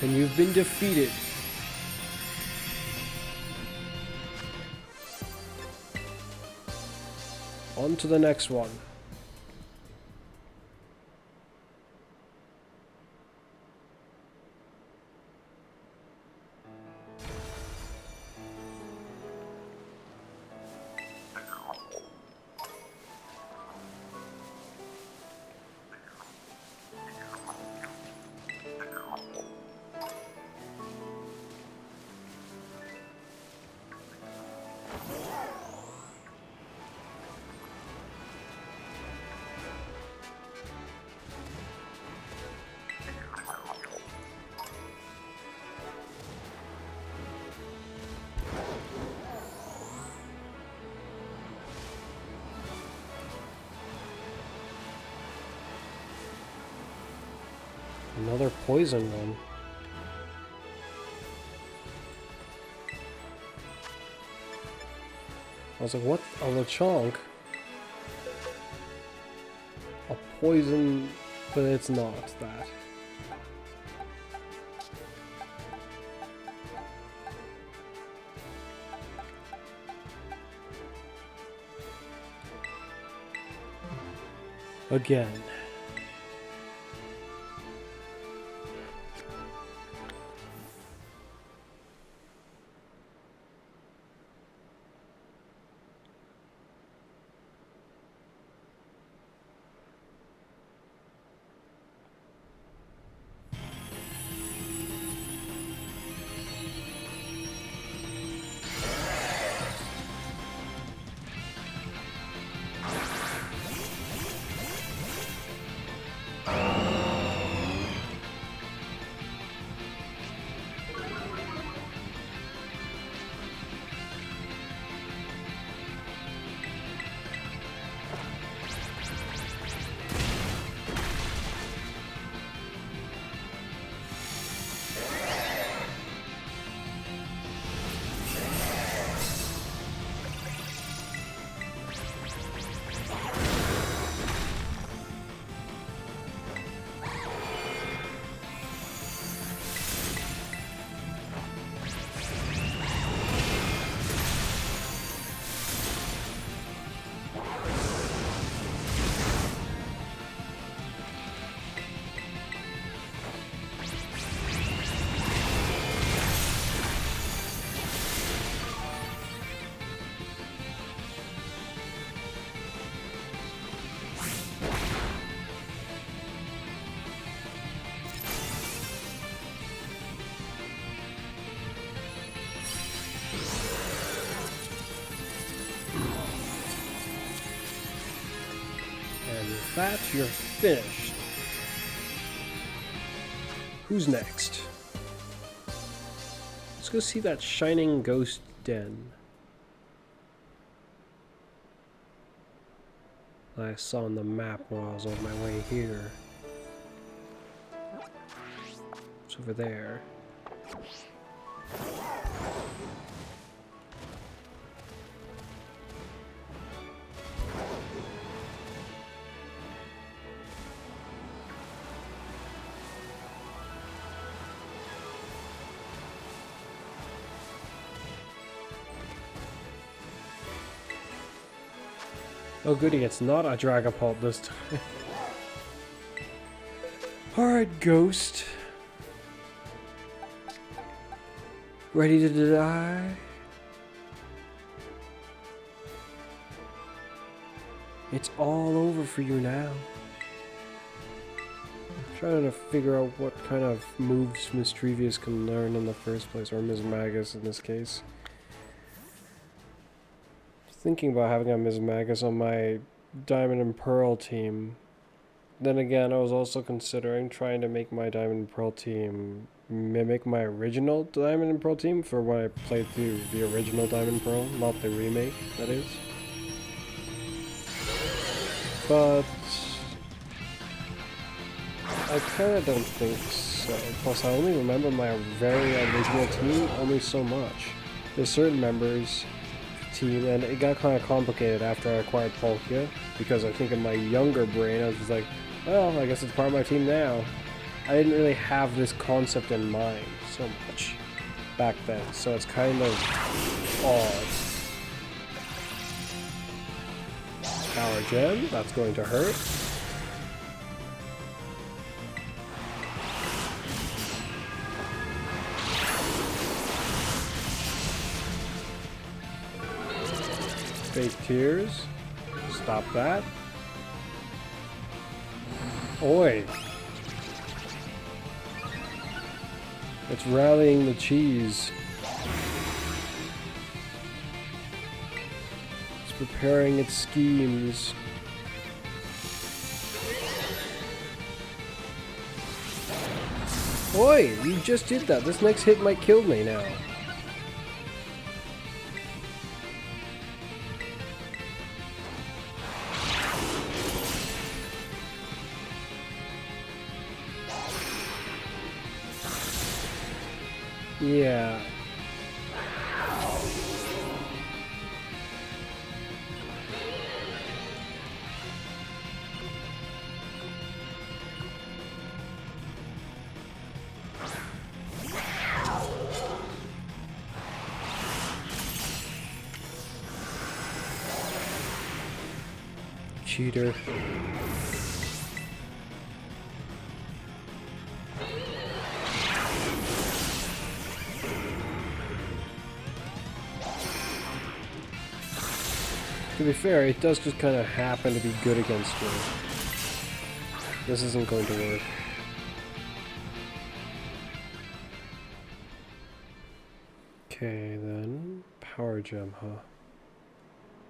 And you've been defeated. On to the next one. Another poison one. I was like, what? A Lechonk? A poison, but it's not that. Again. With that, you're finished. Who's next? Let's go see that shining ghost den that I saw on the map while I was on my way here. It's over there. Oh goody, it's not a Dragapult this time. Alright, Ghost. Ready to die? It's all over for you now. I'm trying to figure out what kind of moves Mischievous can learn in the first place, or Mismagus in this case. Thinking about having a Mismagus on my Diamond and Pearl team. Then again, I was also considering trying to make my Diamond and Pearl team mimic my original Diamond and Pearl team for when I played through the original Diamond and Pearl, not the remake, that is. But I kinda don't think so. Plus, I only remember my very original team only so much. There's certain members team, and it got kind of complicated after I acquired Palkia, because I think in my younger brain I was just like, well, I guess it's part of my team now. I didn't really have this concept in mind so much back then, so it's kind of odd. Power gem, that's going to hurt. Fake tears. Stop that. Oi! It's rallying the cheese. It's preparing its schemes. Oi! You just did that. This next hit might kill me now. Yeah. Cheater. To be fair, it does just kind of happen to be good against me. This isn't going to work. Okay, then. Power gem, huh?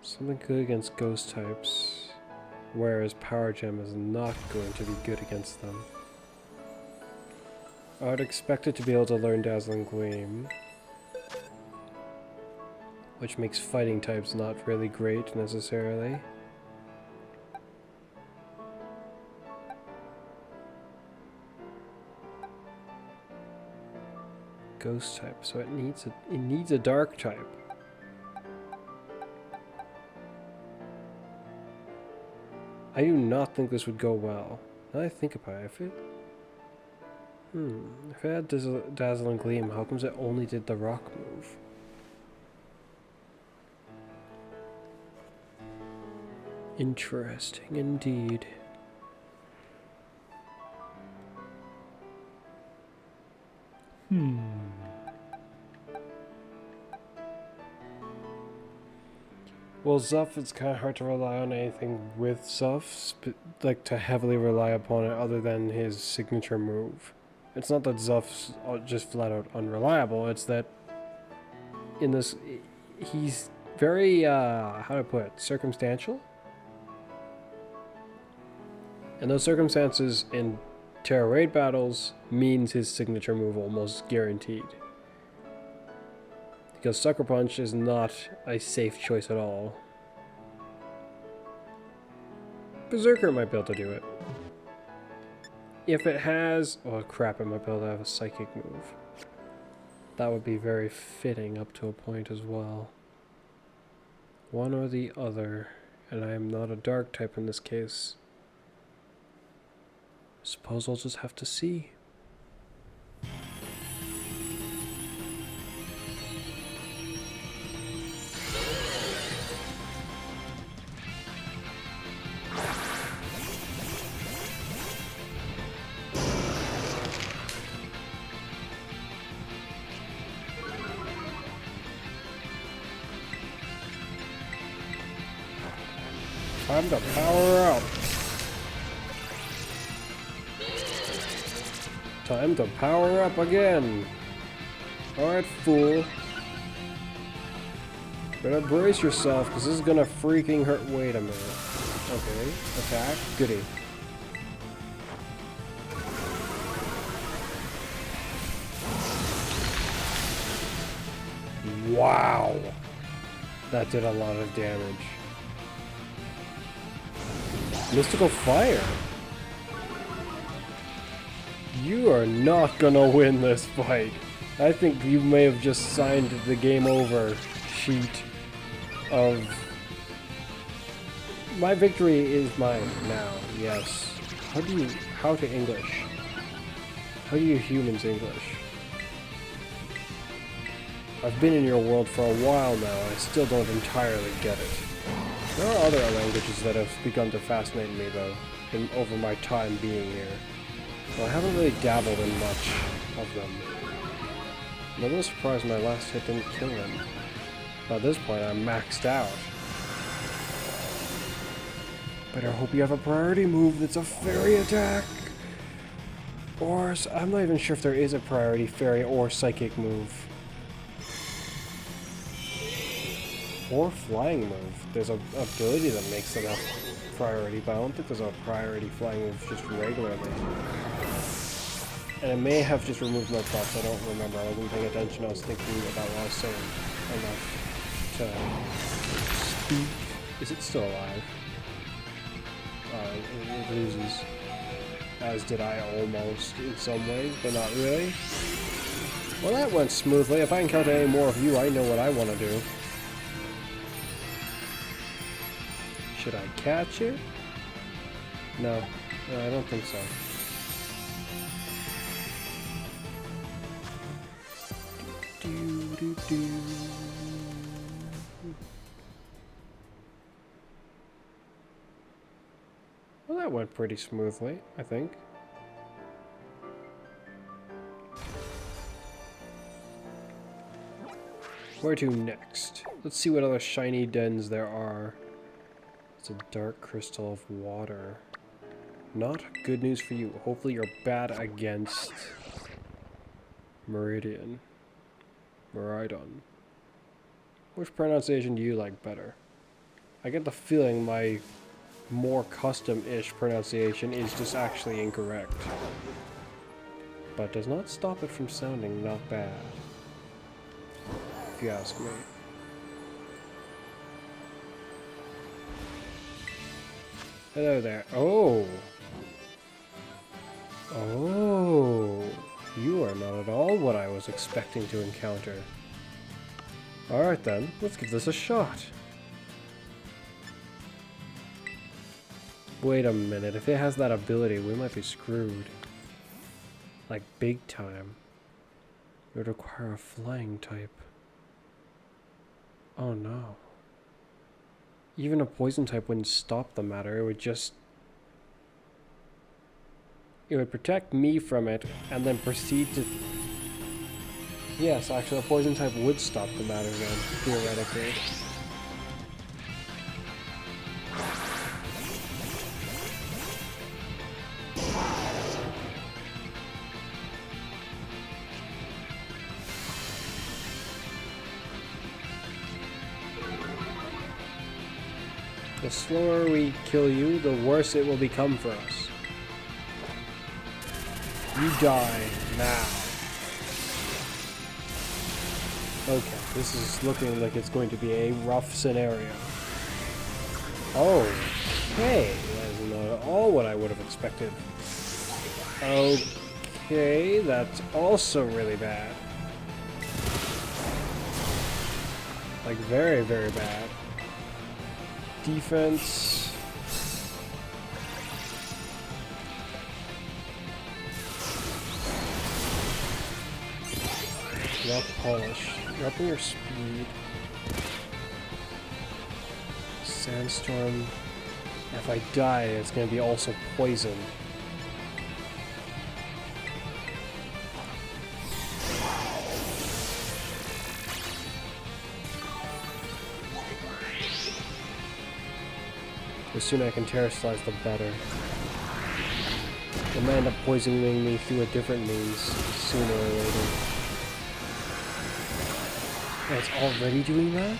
Something good against ghost types, whereas power gem is not going to be good against them. I would expect it to be able to learn dazzling gleam, which makes fighting types not really great necessarily. Ghost type, so it needs a dark type. I do not think this would go well. Now that I think about it, if it had dazzling gleam, how comes it only did the rock move? Interesting indeed. Well, Zuff, it's kind of hard to rely on anything with Zuff, like to heavily rely upon it other than his signature move. It's not that Zuff's just flat out unreliable, it's that in this, he's very, how to put it, circumstantial? And those circumstances in Terra Raid battles means his signature move almost guaranteed. Because Sucker Punch is not a safe choice at all. Berserker might be able to do it. If it has... oh crap, it might be able to have a psychic move. That would be very fitting up to a point as well. One or the other. And I am not a dark type in this case. Suppose I'll just have to see. Time to power up. Time to power up again. Alright, fool. Better brace yourself, because this is gonna freaking hurt. Wait a minute. Okay, attack. Goody. Wow. That did a lot of damage. Mystical Fire. You are not gonna win this fight. I think you may have just signed the game over sheet of... my victory is mine now, yes. How to English? How do you humans English? I've been in your world for a while now, and I still don't entirely get it. There are other languages that have begun to fascinate me, though, over my time being here. Well, I haven't really dabbled in much of them. I'm a little surprised my last hit didn't kill him. At this point, I'm maxed out. Better hope you have a priority move that's a fairy attack. Or, I'm not even sure if there is a priority fairy or psychic move. Or flying move. There's an ability that makes them have priority, but I don't think there's a priority flying move just regularly. And it may have just removed my buffs, I don't remember. I wasn't paying attention, I was thinking about what I was saying enough to speak. Is it still alive? It loses. As did I almost in some ways, but not really. Well, that went smoothly. If I encounter any more of you, I know what I want to do. Should I catch it? No, I don't think so. Well, that went pretty smoothly, I think. Where to next? Let's see what other shiny dens there are. It's a dark crystal of water. Not good news for you. Hopefully you're bad against Meridian. Meridon. Which pronunciation do you like better? I get the feeling my more custom-ish pronunciation is just actually incorrect. But does not stop it from sounding not bad. If you ask me. Hello there. Oh! Oh! You are not at all what I was expecting to encounter. Alright then, let's give this a shot. Wait a minute, if it has that ability, we might be screwed. Like, big time. It would require a flying type. Oh no. Even a poison type wouldn't stop the matter, it would just... It would protect me from it, and then proceed to... Yes, actually, a poison type would stop the matter then, theoretically. The slower we kill you, the worse it will become for us. You die now. Okay, this is looking like it's going to be a rough scenario. Oh, okay, that is not at all what I would have expected. Okay, that's also really bad. Like, very, very bad. Defense. Rock polish. You're upping your speed. Sandstorm. If I die, it's going to be also poison. The sooner I can terrestrialize, the better. It might end up poisoning me through a different means, sooner or later. And it's already doing that?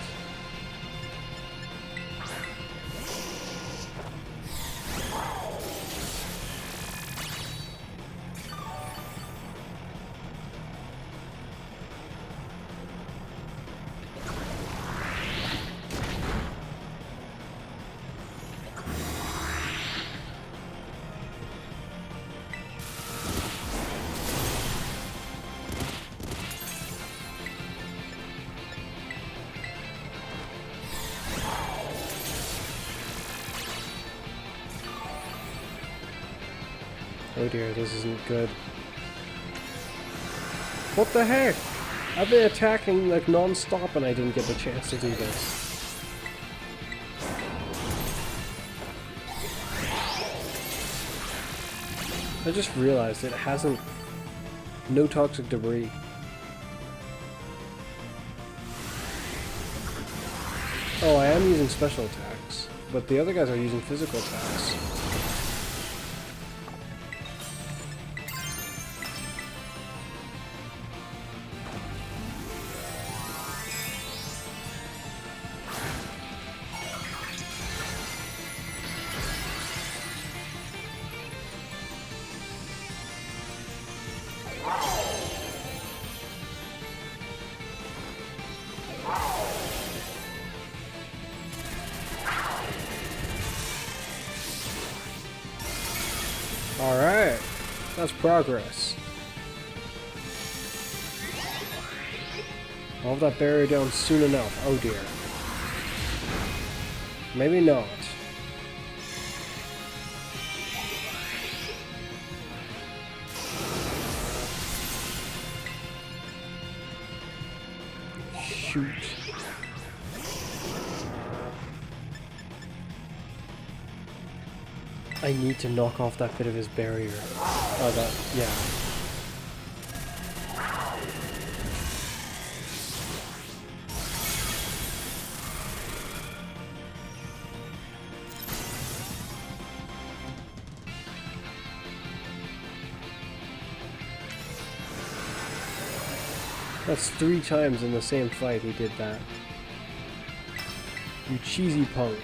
Oh dear, this isn't good. What the heck? I've been attacking like non-stop and I didn't get the chance to do this. I just realized it hasn't... No toxic debris. Oh, I am using special attacks, but the other guys are using physical attacks. Alright, that's progress. I'll have that barrier down soon enough. Oh dear. Maybe not. Shoot. I need to knock off that bit of his barrier. Oh, that, yeah. That's 3 times in the same fight he did that. You cheesy punk.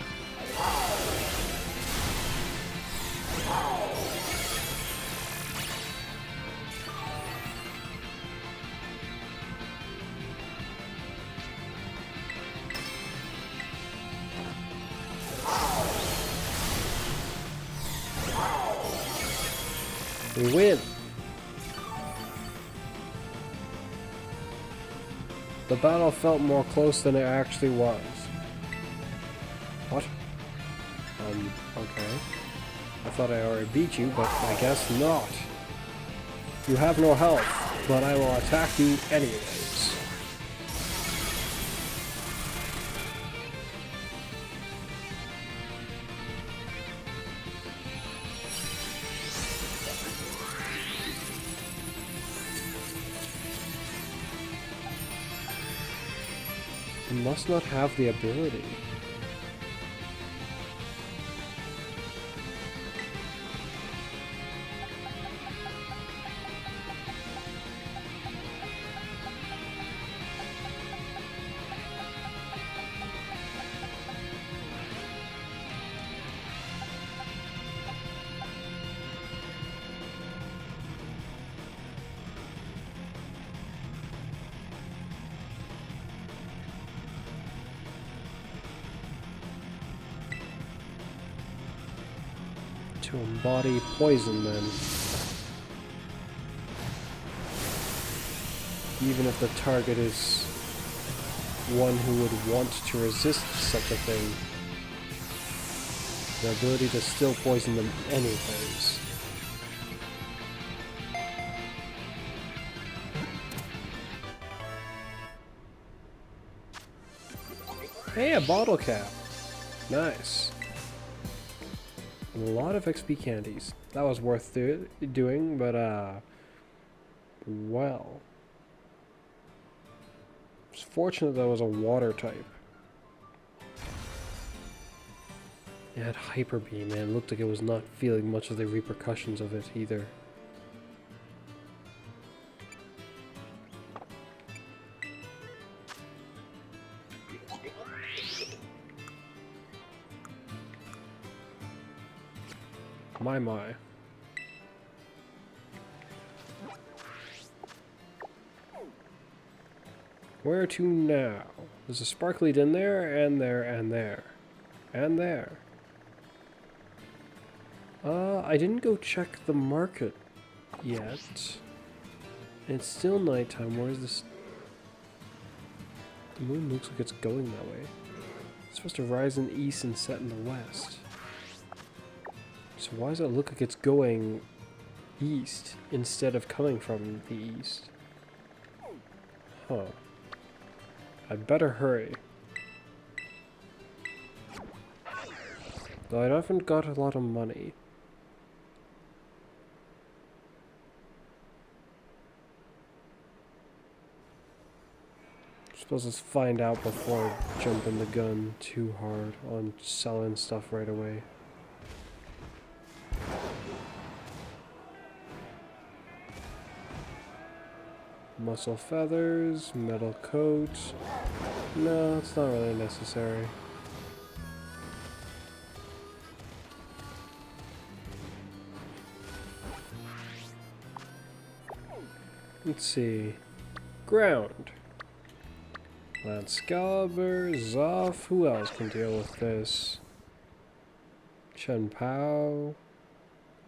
We win! The battle felt more close than it actually was. What? Okay. I thought I already beat you, but I guess not. You have no health, but I will attack you anyways. You must not have the ability. To embody poison, then. Even if the target is one who would want to resist such a thing, the ability to still poison them anyways. Hey, a bottle cap! Nice. A lot of XP candies. That was worth doing, but well. It's fortunate that was a water type. It had Hyper Beam, and it looked like it was not feeling much of the repercussions of it either. My. Where to now? There's a sparkly in there, and there, and there. And there. I didn't go check the market yet. And it's still nighttime. Where is this? The moon looks like it's going that way. It's supposed to rise in the east and set in the west. So why does it look like it's going east instead of coming from the east? Huh. I'd better hurry. Though I haven't got a lot of money. Suppose let's find out before jumping the gun too hard on selling stuff right away. Muscle feathers, metal coat. No, it's not really necessary. Let's see. Ground. Landscalber, Zoff. Who else can deal with this? Chen Pao.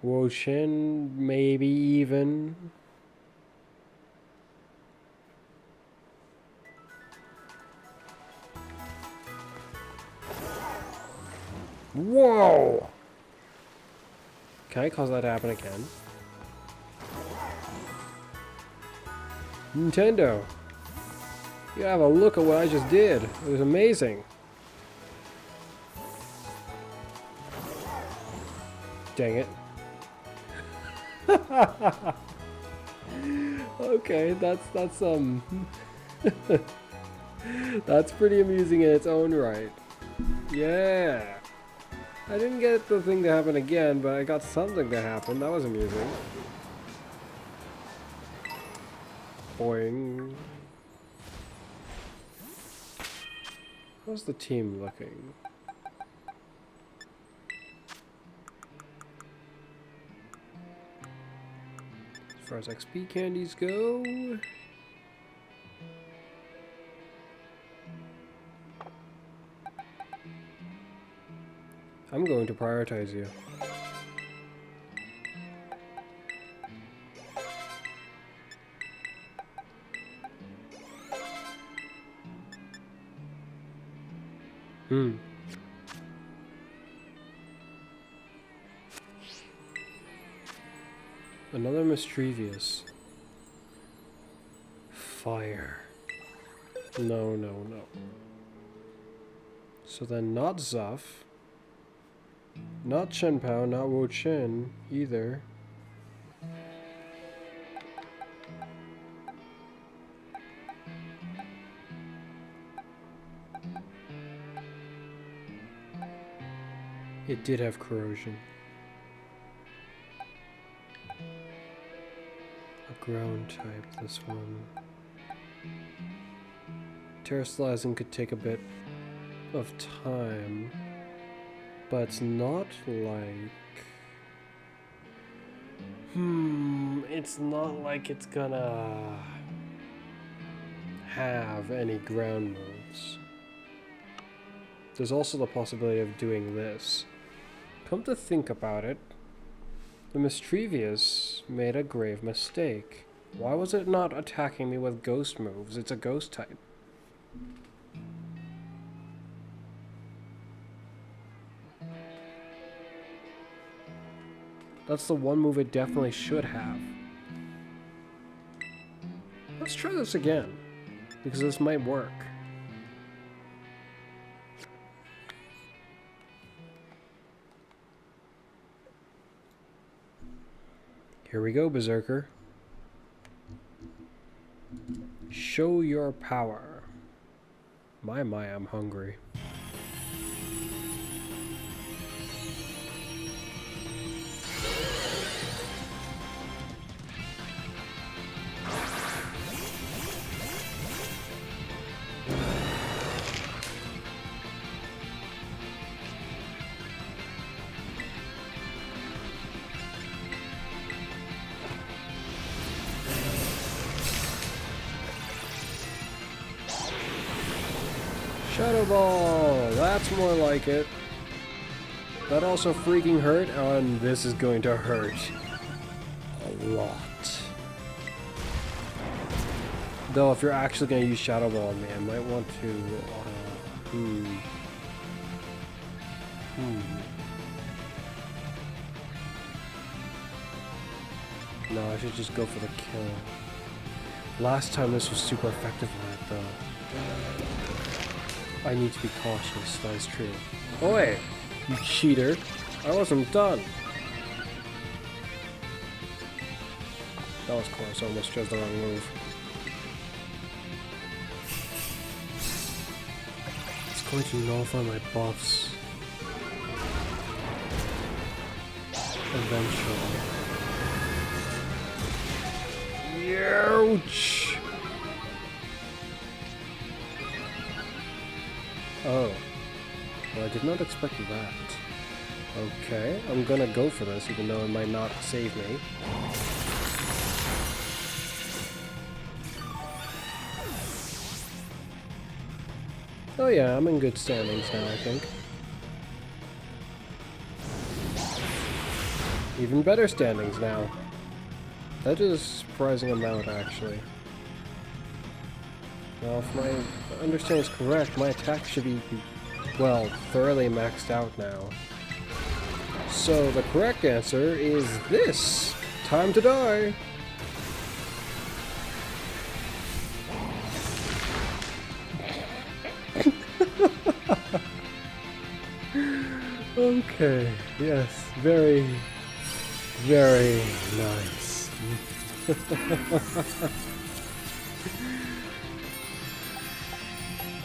Wo Shin, maybe even. Whoa! Can I cause that to happen again? Nintendo, you have a look at what I just did. It was amazing. Dang it. Okay, that's that's pretty amusing in its own right. Yeah. I didn't get the thing to happen again, but I got something to happen. That was amusing. Boing. How's the team looking? As far as XP candies go... I'm going to prioritize you. Another mischievous. Fire. No, no, no. So then not Zuff. Not Chen Pao, not Wo Chen either. It did have corrosion. A ground type, this one. Terrestrializing could take a bit of time, but it's not like... it's not like it's gonna have any ground moves. There's also the possibility of doing this. Come to think about it, the mischievous made a grave mistake. Why was it not attacking me with ghost moves? It's a ghost type. That's the one move it definitely should have. Let's try this again, because this might work. Here we go, Berserker. Show your power. My, I'm hungry. Shadow Ball! That's more like it. That also freaking hurt, and this is going to hurt a lot. Though, if you're actually going to use Shadow Ball on me, I might want to... No, I should just go for the kill. Last time this was super effective on it, though. I need to be cautious, that is true. Oh wait, you cheater. I wasn't done. That was close, I almost chose the wrong move. It's going to nullify my buffs. Eventually. Ouch! Oh. Well, I did not expect that. Okay, I'm gonna go for this, even though it might not save me. Oh yeah, I'm in good standings now, I think. Even better standings now. That is a surprising amount, actually. Well, if my understanding is correct, my attack should be, well, thoroughly maxed out now. So the correct answer is this! Time to die! Okay, yes, very, very nice.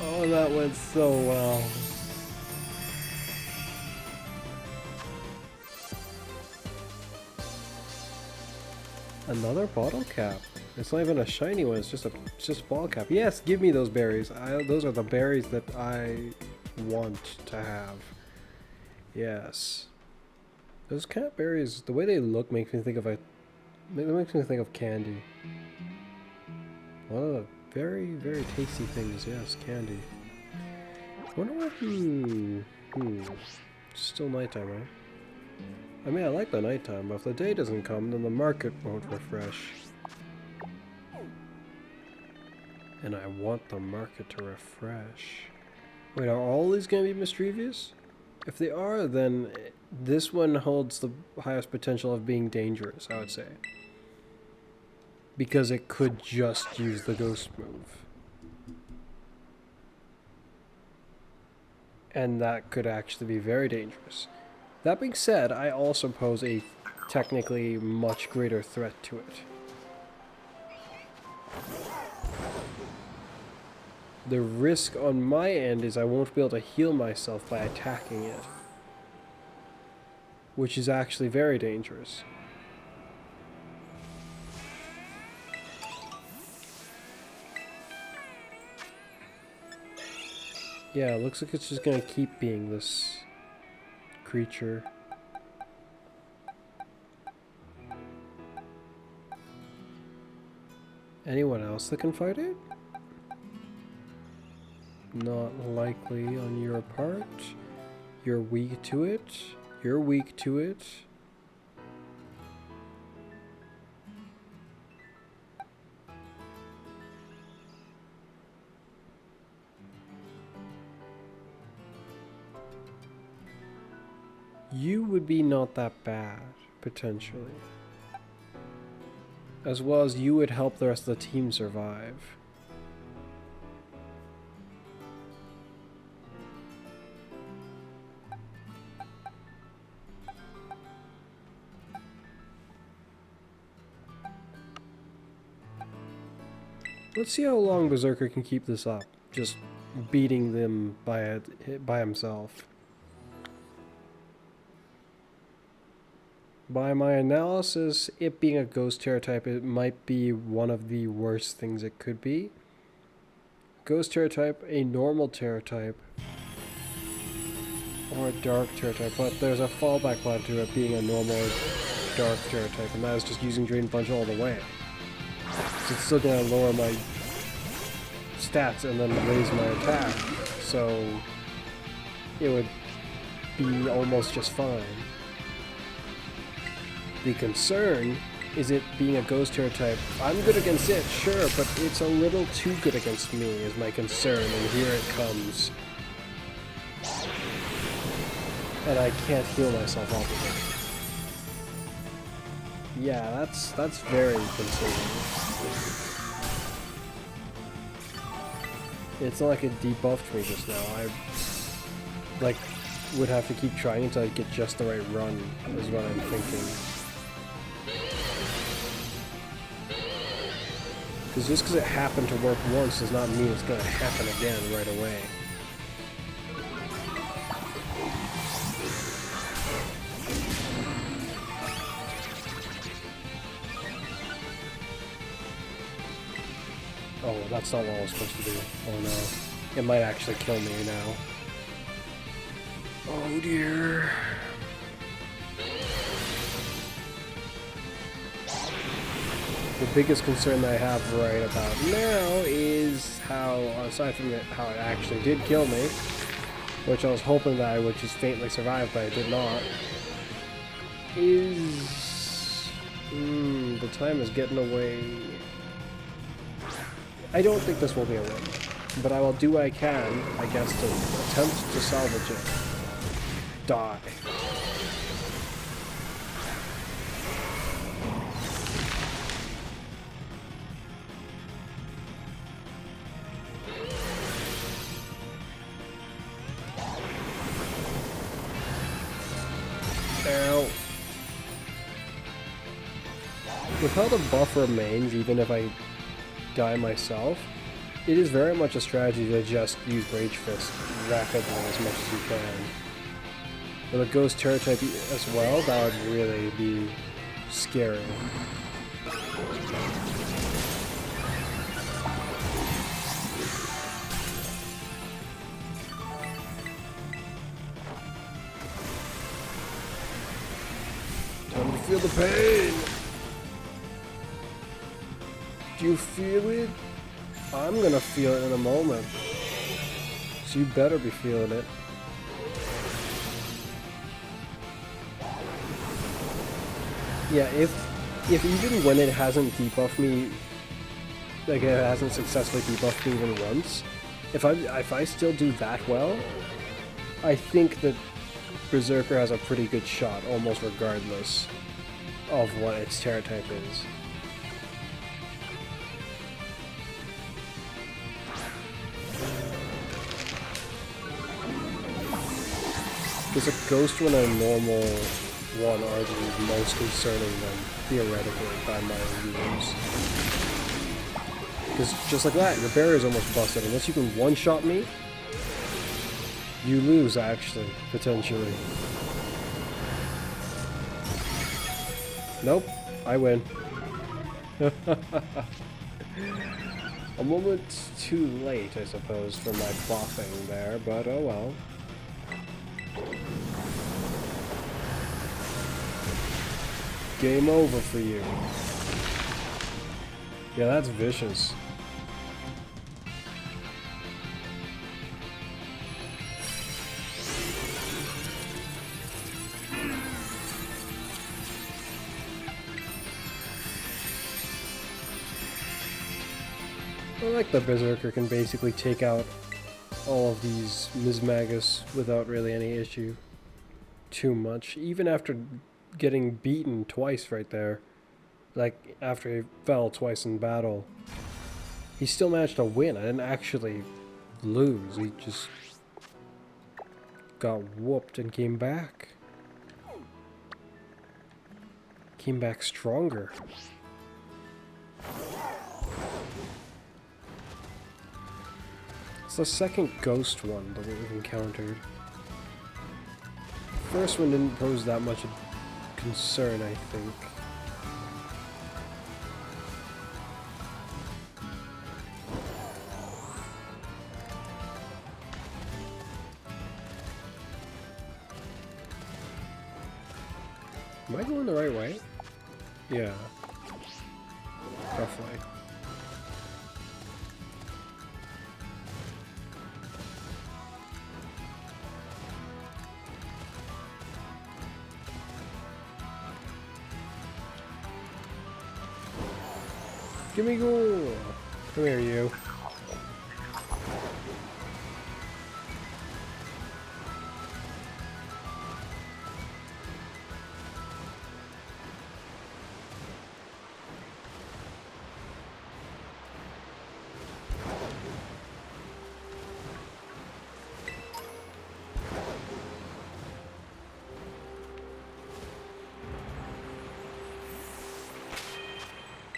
Oh, that went so well. Another bottle cap. It's not even a shiny one, it's just a ball cap. Yes, give me those berries. Those are the berries that I want to have. Yes. Those cat berries, the way they look makes me think of candy. One of the very, very tasty things, yes, candy. I wonder what, Still nighttime, right? I mean, I like the nighttime, but if the day doesn't come, then the market won't refresh. And I want the market to refresh. Wait, are all these gonna be mischievous? If they are, then this one holds the highest potential of being dangerous, I would say. Because it could just use the ghost move. And that could actually be very dangerous. That being said, I also pose a technically much greater threat to it. The risk on my end is I won't be able to heal myself by attacking it. Which is actually very dangerous. Yeah, it looks like it's just gonna keep being this creature. Anyone else that can fight it? Not likely on your part. You're weak to it. You're weak to it. You would be not that bad, potentially. As well as you would help the rest of the team survive. Let's see how long Berserker can keep this up, just beating them by himself. By my analysis, it being a ghost terror type, it might be one of the worst things it could be. Ghost terror type, a normal terror type, or a dark terror type, but there's a fallback plan to it being a normal dark terror type, and that is just using Drain Punch all the way. So it's still going to lower my stats and then raise my attack, so it would be almost just fine. The concern is it being a ghost terror type. I'm good against it, sure, but it's a little too good against me is my concern, and here it comes. And I can't heal myself off of it. Yeah, that's very concerning. It's not like it debuffed me just now. I like would have to keep trying until I get just the right run, is what I'm thinking. Because just because it happened to work once does not mean it's going to happen again right away. Oh, that's not what I was supposed to do. Oh no. It might actually kill me now. Oh dear. The biggest concern that I have right about now is how, aside from how it actually did kill me, which I was hoping that I would just faintly survive, but I did not, is... the time is getting away. I don't think this will be a win, but I will do what I can, I guess, to attempt to salvage it. Die. Ow. With how the buff remains, even if I die myself, it is very much a strategy to just use Rage Fist rapidly as much as you can. With a Ghost Terror type as well, that would really be scary. Time to feel the pain! Do you feel it? I'm gonna feel it in a moment. So you better be feeling it. Yeah, if even when it hasn't debuffed me, like it hasn't successfully debuffed me even once, if I still do that well, I think that Berserker has a pretty good shot, almost regardless of what its Terror type is. Because a Ghost one and a normal one are the most concerning then, theoretically, by my rules. Because just like that, your barrier is almost busted. Unless you can one-shot me, you lose, actually, potentially. Nope, I win. A moment too late, I suppose, for my buffing there, but oh well. Game over for you. Yeah, that's vicious. I like that Berserker can basically take out all of these Mismagus without really any issue too much, even after getting beaten twice right there. Like, after he fell twice in battle, he still managed to win. I didn't actually lose, he just got whooped and came back. Came back stronger. It's the second ghost one that we've encountered. First one didn't pose that much concern, I think. Am I going the right way? Yeah. Roughly. Gimme go! Come here, you.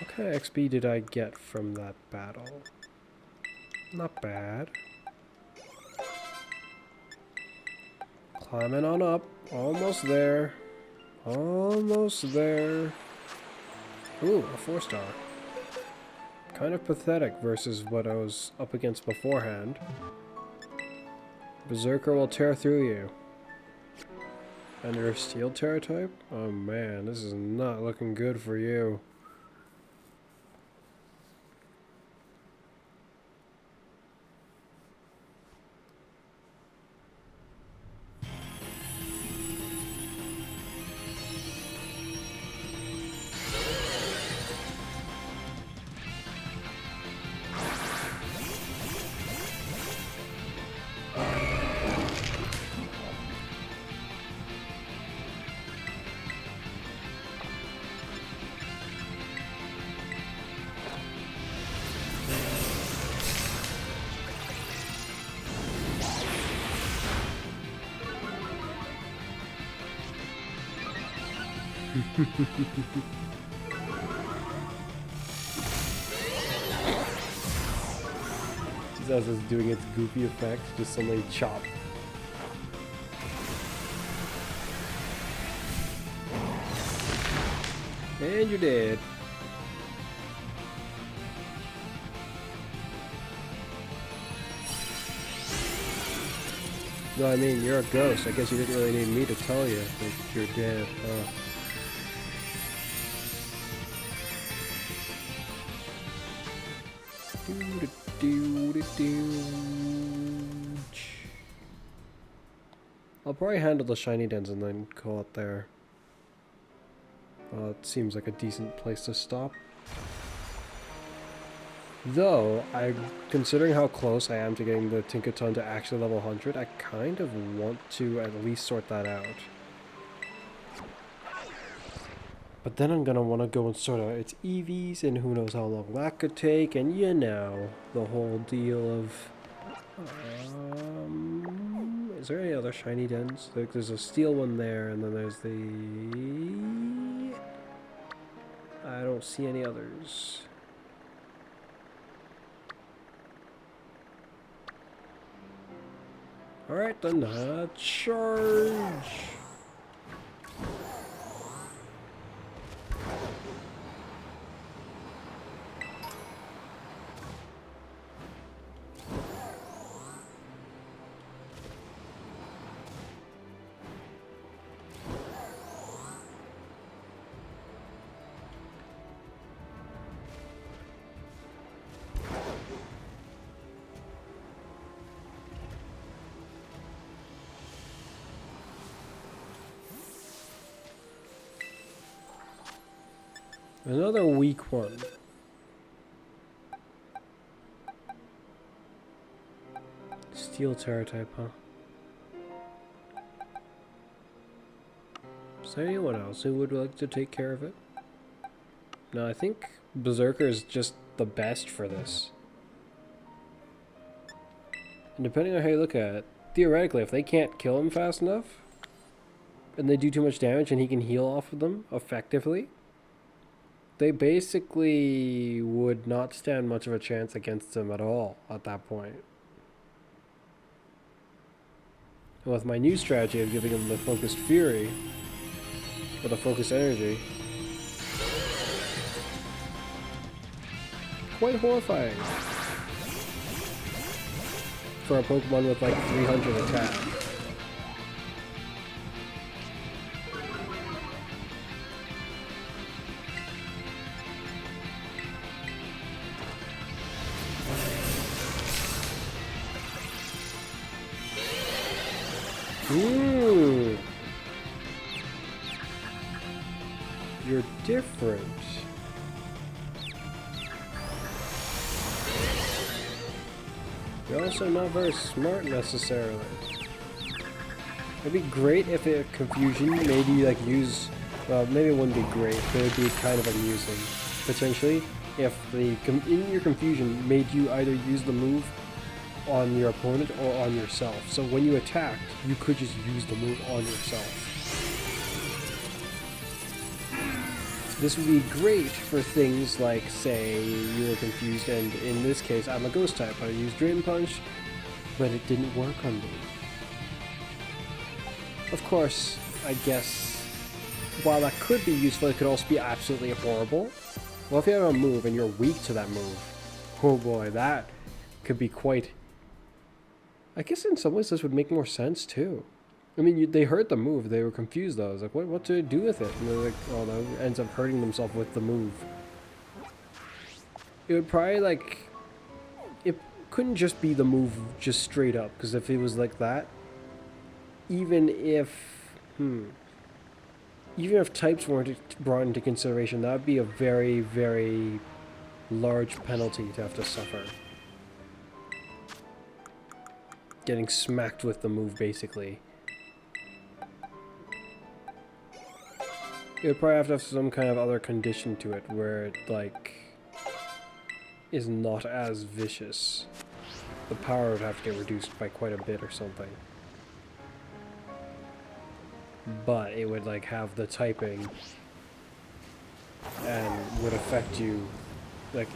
What kind of XP did I get from that battle? Not bad. Climbing on up. Almost there. Almost there. Ooh, a 4-star. Kind of pathetic versus what I was up against beforehand. Berserker will tear through you. And you're a steel terror type? Oh man, this is not looking good for you. Just as it's doing its goofy effect, just suddenly chop. And you're dead. No, I mean, you're a ghost. I guess you didn't really need me to tell you that you're dead. I'll probably handle the shiny dens and then call it there. It seems like a decent place to stop. Though, considering how close I am to getting the Tinkaton to actually level 100, I kind of want to at least sort that out. But then I'm gonna want to go and sort out its EVs, and who knows how long that could take, and you know, the whole deal of... is there any other shiny dens? There's a steel one there, and then there's the... I don't see any others. Alright then, charge! Another weak one. Steel terror type, huh? Is there anyone else who would like to take care of it? No, I think Berserker is just the best for this. And depending on how you look at it, theoretically, if they can't kill him fast enough, and they do too much damage and he can heal off of them effectively, they basically would not stand much of a chance against him at all at that point. And with my new strategy of giving him the focused fury, or the focused energy, quite horrifying for a Pokemon with like 300 attack. Ooh. You're different. You're also not very smart necessarily. It'd be great if a confusion made you like use, well, maybe it wouldn't be great, but it would be kind of amusing. Potentially, if the in your confusion made you either use the move on your opponent or on yourself. So when you attacked, you could just use the move on yourself. This would be great for things like, say, you were confused, and in this case, I'm a ghost type. I used Drain Punch, but it didn't work on me. Of course, I guess, while that could be useful, it could also be absolutely horrible. Well, if you have a move and you're weak to that move, oh boy, that could be quite... I guess in some ways this would make more sense, too. I mean, they heard the move, they were confused though. I was like, what do I do with it? And they're like, oh no, ends up hurting themselves with the move. It would probably like, it couldn't just be the move just straight up, because if it was like that, even if types weren't brought into consideration, that would be a very, very large penalty to have to suffer. Getting smacked with the move, basically. It would probably have to have some kind of other condition to it where it, like, is not as vicious. The power would have to get reduced by quite a bit or something. But it would, like, have the typing and would affect you, like,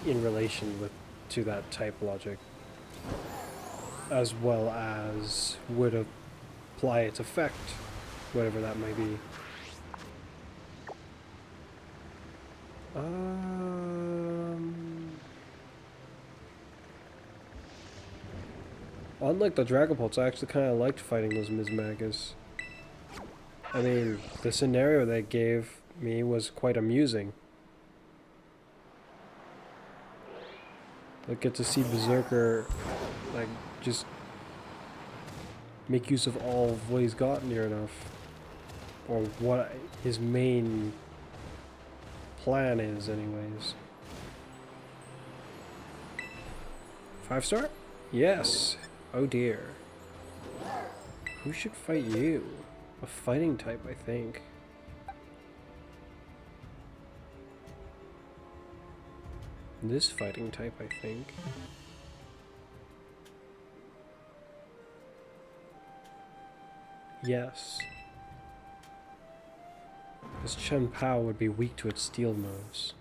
in relation to that type logic, as well as would apply its effect, whatever that might be. Unlike the Dragapults, I actually kind of liked fighting those Mismagus. I mean, the scenario they gave me was quite amusing. I get to see Berserker, like, just make use of all of what he's got near enough. Or what his main plan is, anyways. 5-star? Yes. Oh dear. Who should fight you? A fighting type, I think. This fighting type, I think. Yes. This Chen Pao would be weak to its steel moves.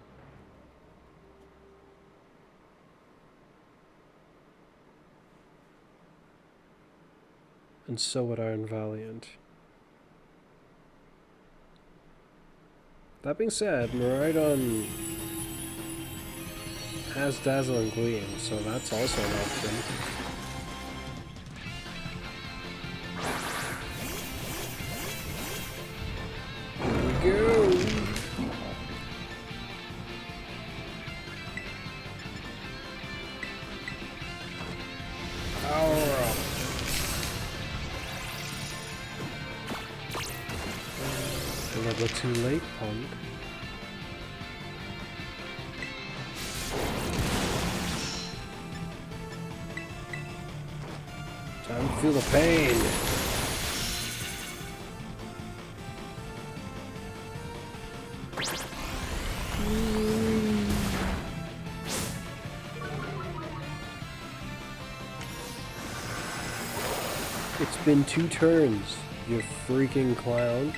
And so would Iron Valiant. That being said, Miraidon has Dazzling Gleam, so that's also an option. Here we go! Aura! A little too late, punk. Time to feel the pain. It's been 2 turns, you freaking clown.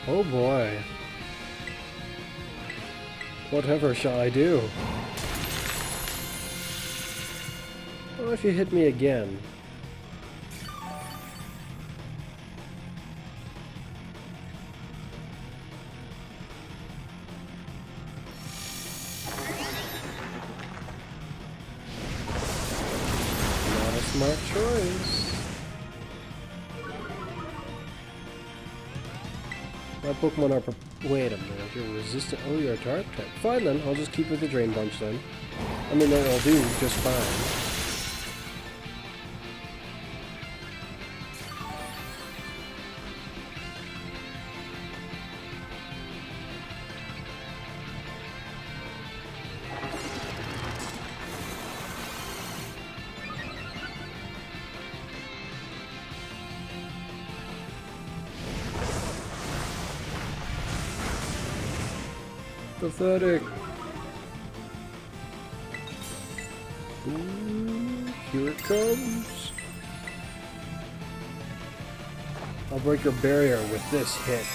Oh boy. Whatever shall I do? What if you hit me again? Not a smart choice. My Pokemon are... Wait a minute, you're resistant... Oh, you're a dark type. Fine then, I'll just keep with the Drain Punch then. I mean, that'll do just fine. Pathetic. Ooh, here it comes. I'll break your barrier with this hit.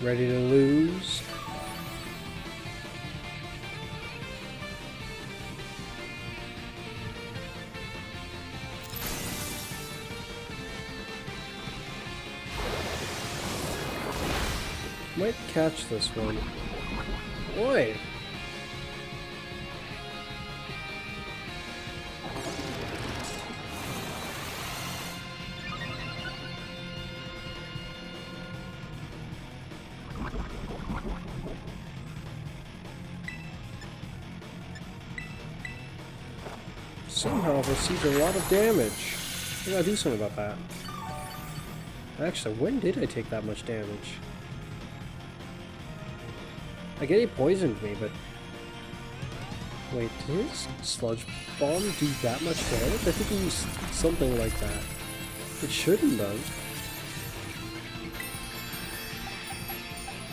Ready to lose? Might catch this one. Oi! Somehow I've received a lot of damage. I gotta do something about that. Actually, when did I take that much damage? I get he poisoned me, but... Wait, did his sludge bomb do that much damage? I think he used something like that. It shouldn't have.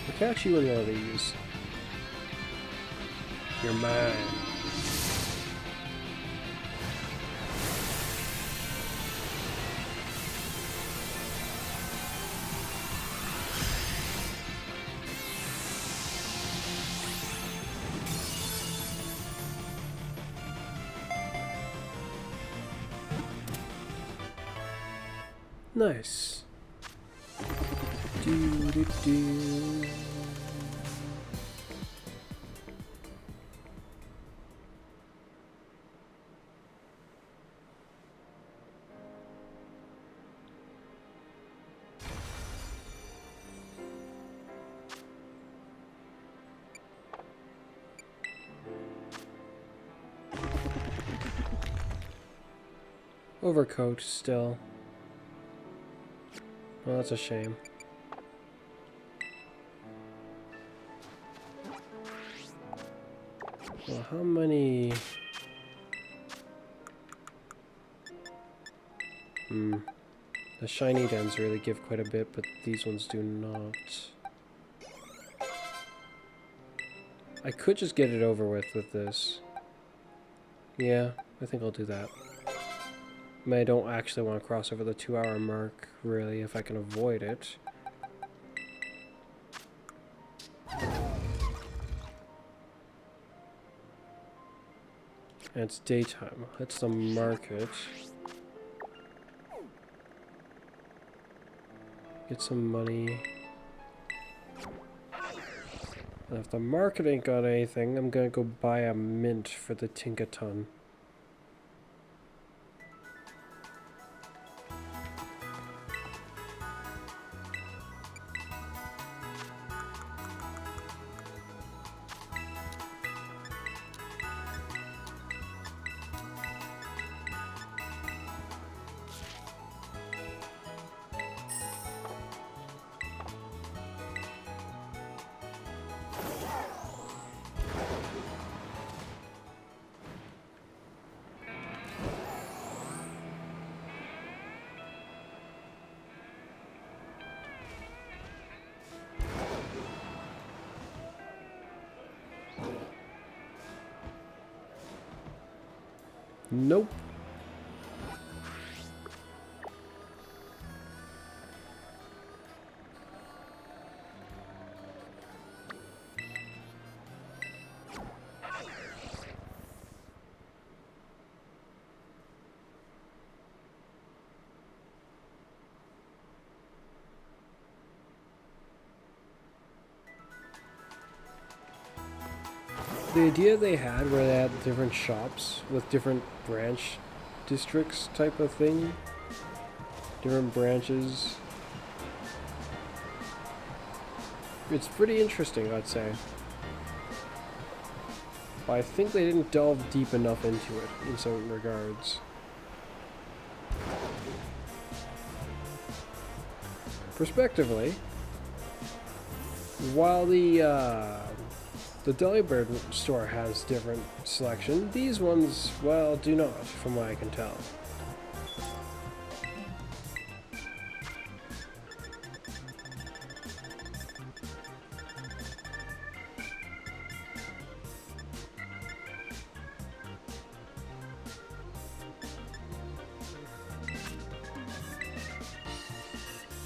I'll catch you in one of these. You're mine. Nice. Do do do. Overcoat still. Well, that's a shame. Well, how many... The shiny dens really give quite a bit, but these ones do not. I could just get it over with this. Yeah, I think I'll do that. I mean, I don't actually want to cross over the 2-hour mark, really, if I can avoid it. And it's daytime. That's the market. Get some money. And if the market ain't got anything, I'm gonna go buy a mint for the Tinkaton. Nope. The idea they had where they had different shops with different branch districts type of thing, different branches, it's pretty interesting, I'd say. But I think they didn't delve deep enough into it in certain regards. Prospectively, While the Delibird store has different selection, these ones, well, do not, from what I can tell.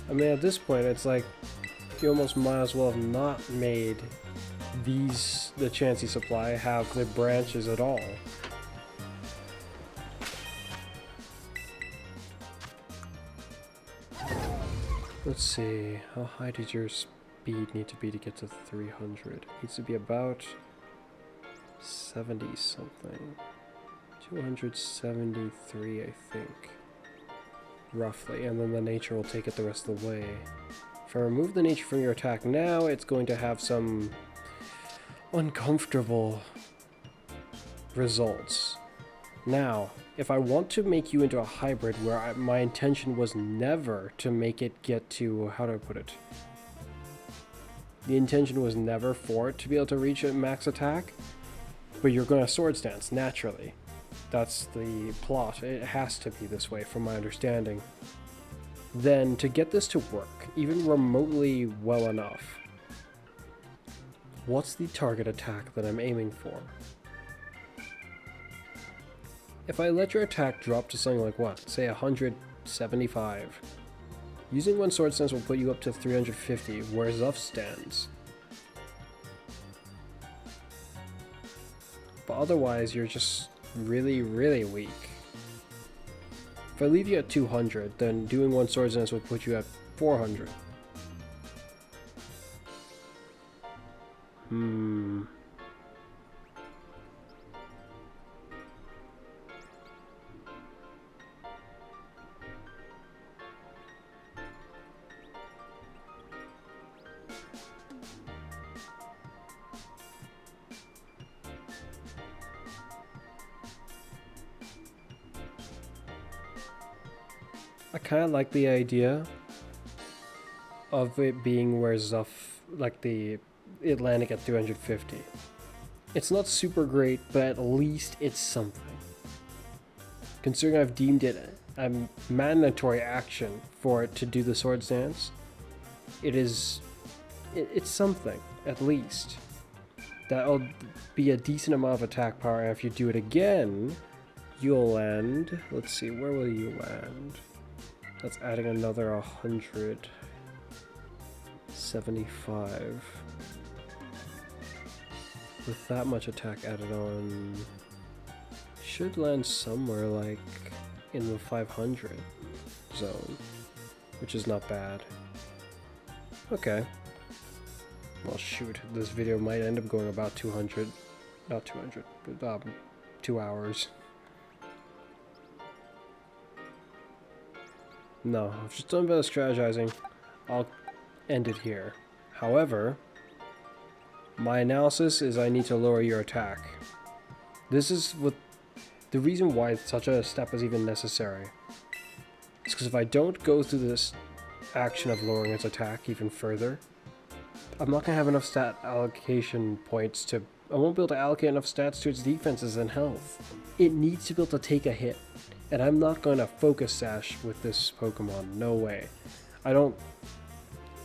I mean, at this point, it's like you almost might as well have not made the Chansey supply have the branches at all. Let's see, how high does your speed need to be to get to 300? It needs to be about 70 something. 273, I think. Roughly, and then the nature will take it the rest of the way. If I remove the nature from your attack now, it's going to have some uncomfortable results. Now, if I want to make you into a hybrid where my intention was never to make it get to, how do I put it? The intention was never for it to be able to reach a max attack, but you're going to sword stance naturally. That's the plot. It has to be this way from my understanding. Then to get this to work, even remotely well enough, what's the target attack that I'm aiming for? If I let your attack drop to something like what? Say 175. Using one sword stance will put you up to 350, where Zuff stands. But otherwise, you're just really, really weak. If I leave you at 200, then doing one sword stance will put you at 400. I kind of like the idea of it being where Zuff, like the Atlantic at 350. It's not super great, but at least it's something. Considering I've deemed it a mandatory action for it to do the sword stance, it's something, at least. That'll be a decent amount of attack power, and if you do it again, you'll land, let's see, where will you land? That's adding another 175. With that much attack added on, should land somewhere like in the 500 zone, which is not bad. Okay. Well, shoot, this video might end up going about 200, not 200, but 2 hours. No, I've just done a bit of strategizing. I'll end it here. However, my analysis is I need to lower your attack. This is what the reason why such a step is even necessary. It's because if I don't go through this action of lowering its attack even further, I'm not going to have enough stat allocation points to... I won't be able to allocate enough stats to its defenses and health. It needs to be able to take a hit. And I'm not going to focus sash with this Pokemon. No way. I don't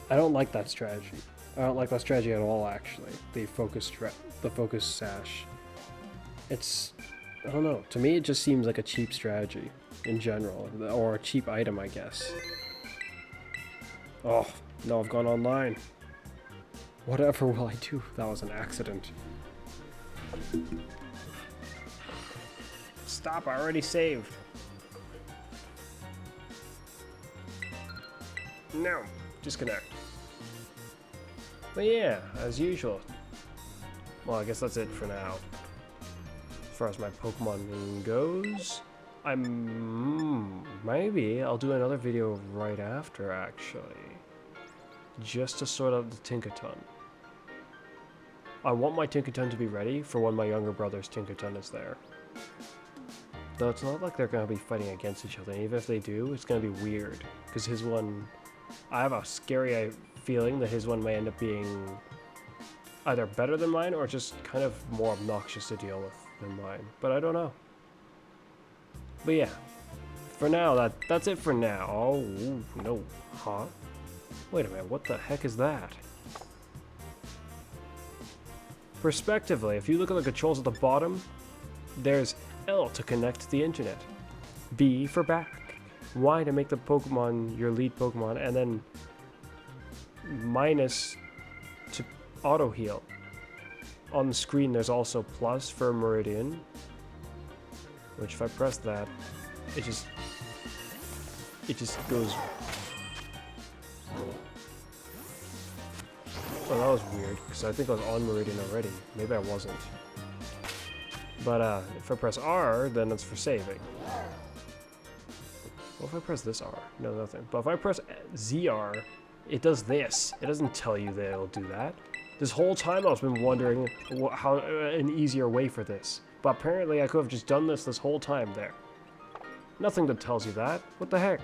like that strategy. I don't like that strategy at all, actually. The focus sash. It's... I don't know. To me, it just seems like a cheap strategy in general. Or a cheap item, I guess. Oh, no, I've gone online. Whatever will I do? That was an accident. Stop, I already saved. No, disconnect. But yeah, as usual. Well, I guess that's it for now. As far as my Pokemon goes, maybe I'll do another video right after, actually. Just to sort out the Tinkaton. I want my Tinkaton to be ready for when my younger brother's Tinkaton is there. Though it's not like they're going to be fighting against each other. Even if they do, it's going to be weird. Because his one... I have a scary feeling that his one may end up being either better than mine or just kind of more obnoxious to deal with than mine. But I don't know. But yeah, for now, that's it for now. Oh, ooh, no. Huh? Wait a minute, what the heck is that? Prospectively, if you look at the controls at the bottom, there's L to connect to the internet, B for back, Y to make the Pokemon your lead Pokemon, and then minus to auto heal. On the screen there's also plus for Meridian, which if I press that, it just goes. Oh, that was weird, because I think I was on Meridian already. Maybe I wasn't. But if I press R, then it's for saving. Well, if I press this R, no, nothing. But if I press ZR, it does this. It doesn't tell you that it'll do that. This whole time I've been wondering how an easier way for this. But apparently I could have just done this whole time there. Nothing that tells you that. What the heck?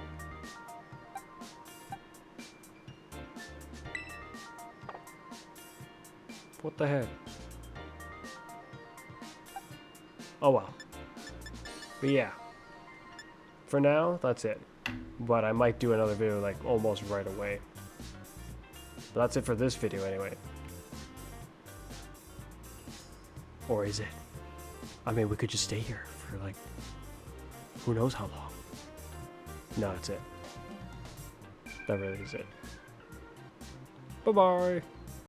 What the heck? Oh well. But yeah. For now, that's it. But I might do another video like almost right away. But that's it for this video anyway. Or is it? I mean, we could just stay here for like, who knows how long. No, that's it. That really is it. Bye-bye.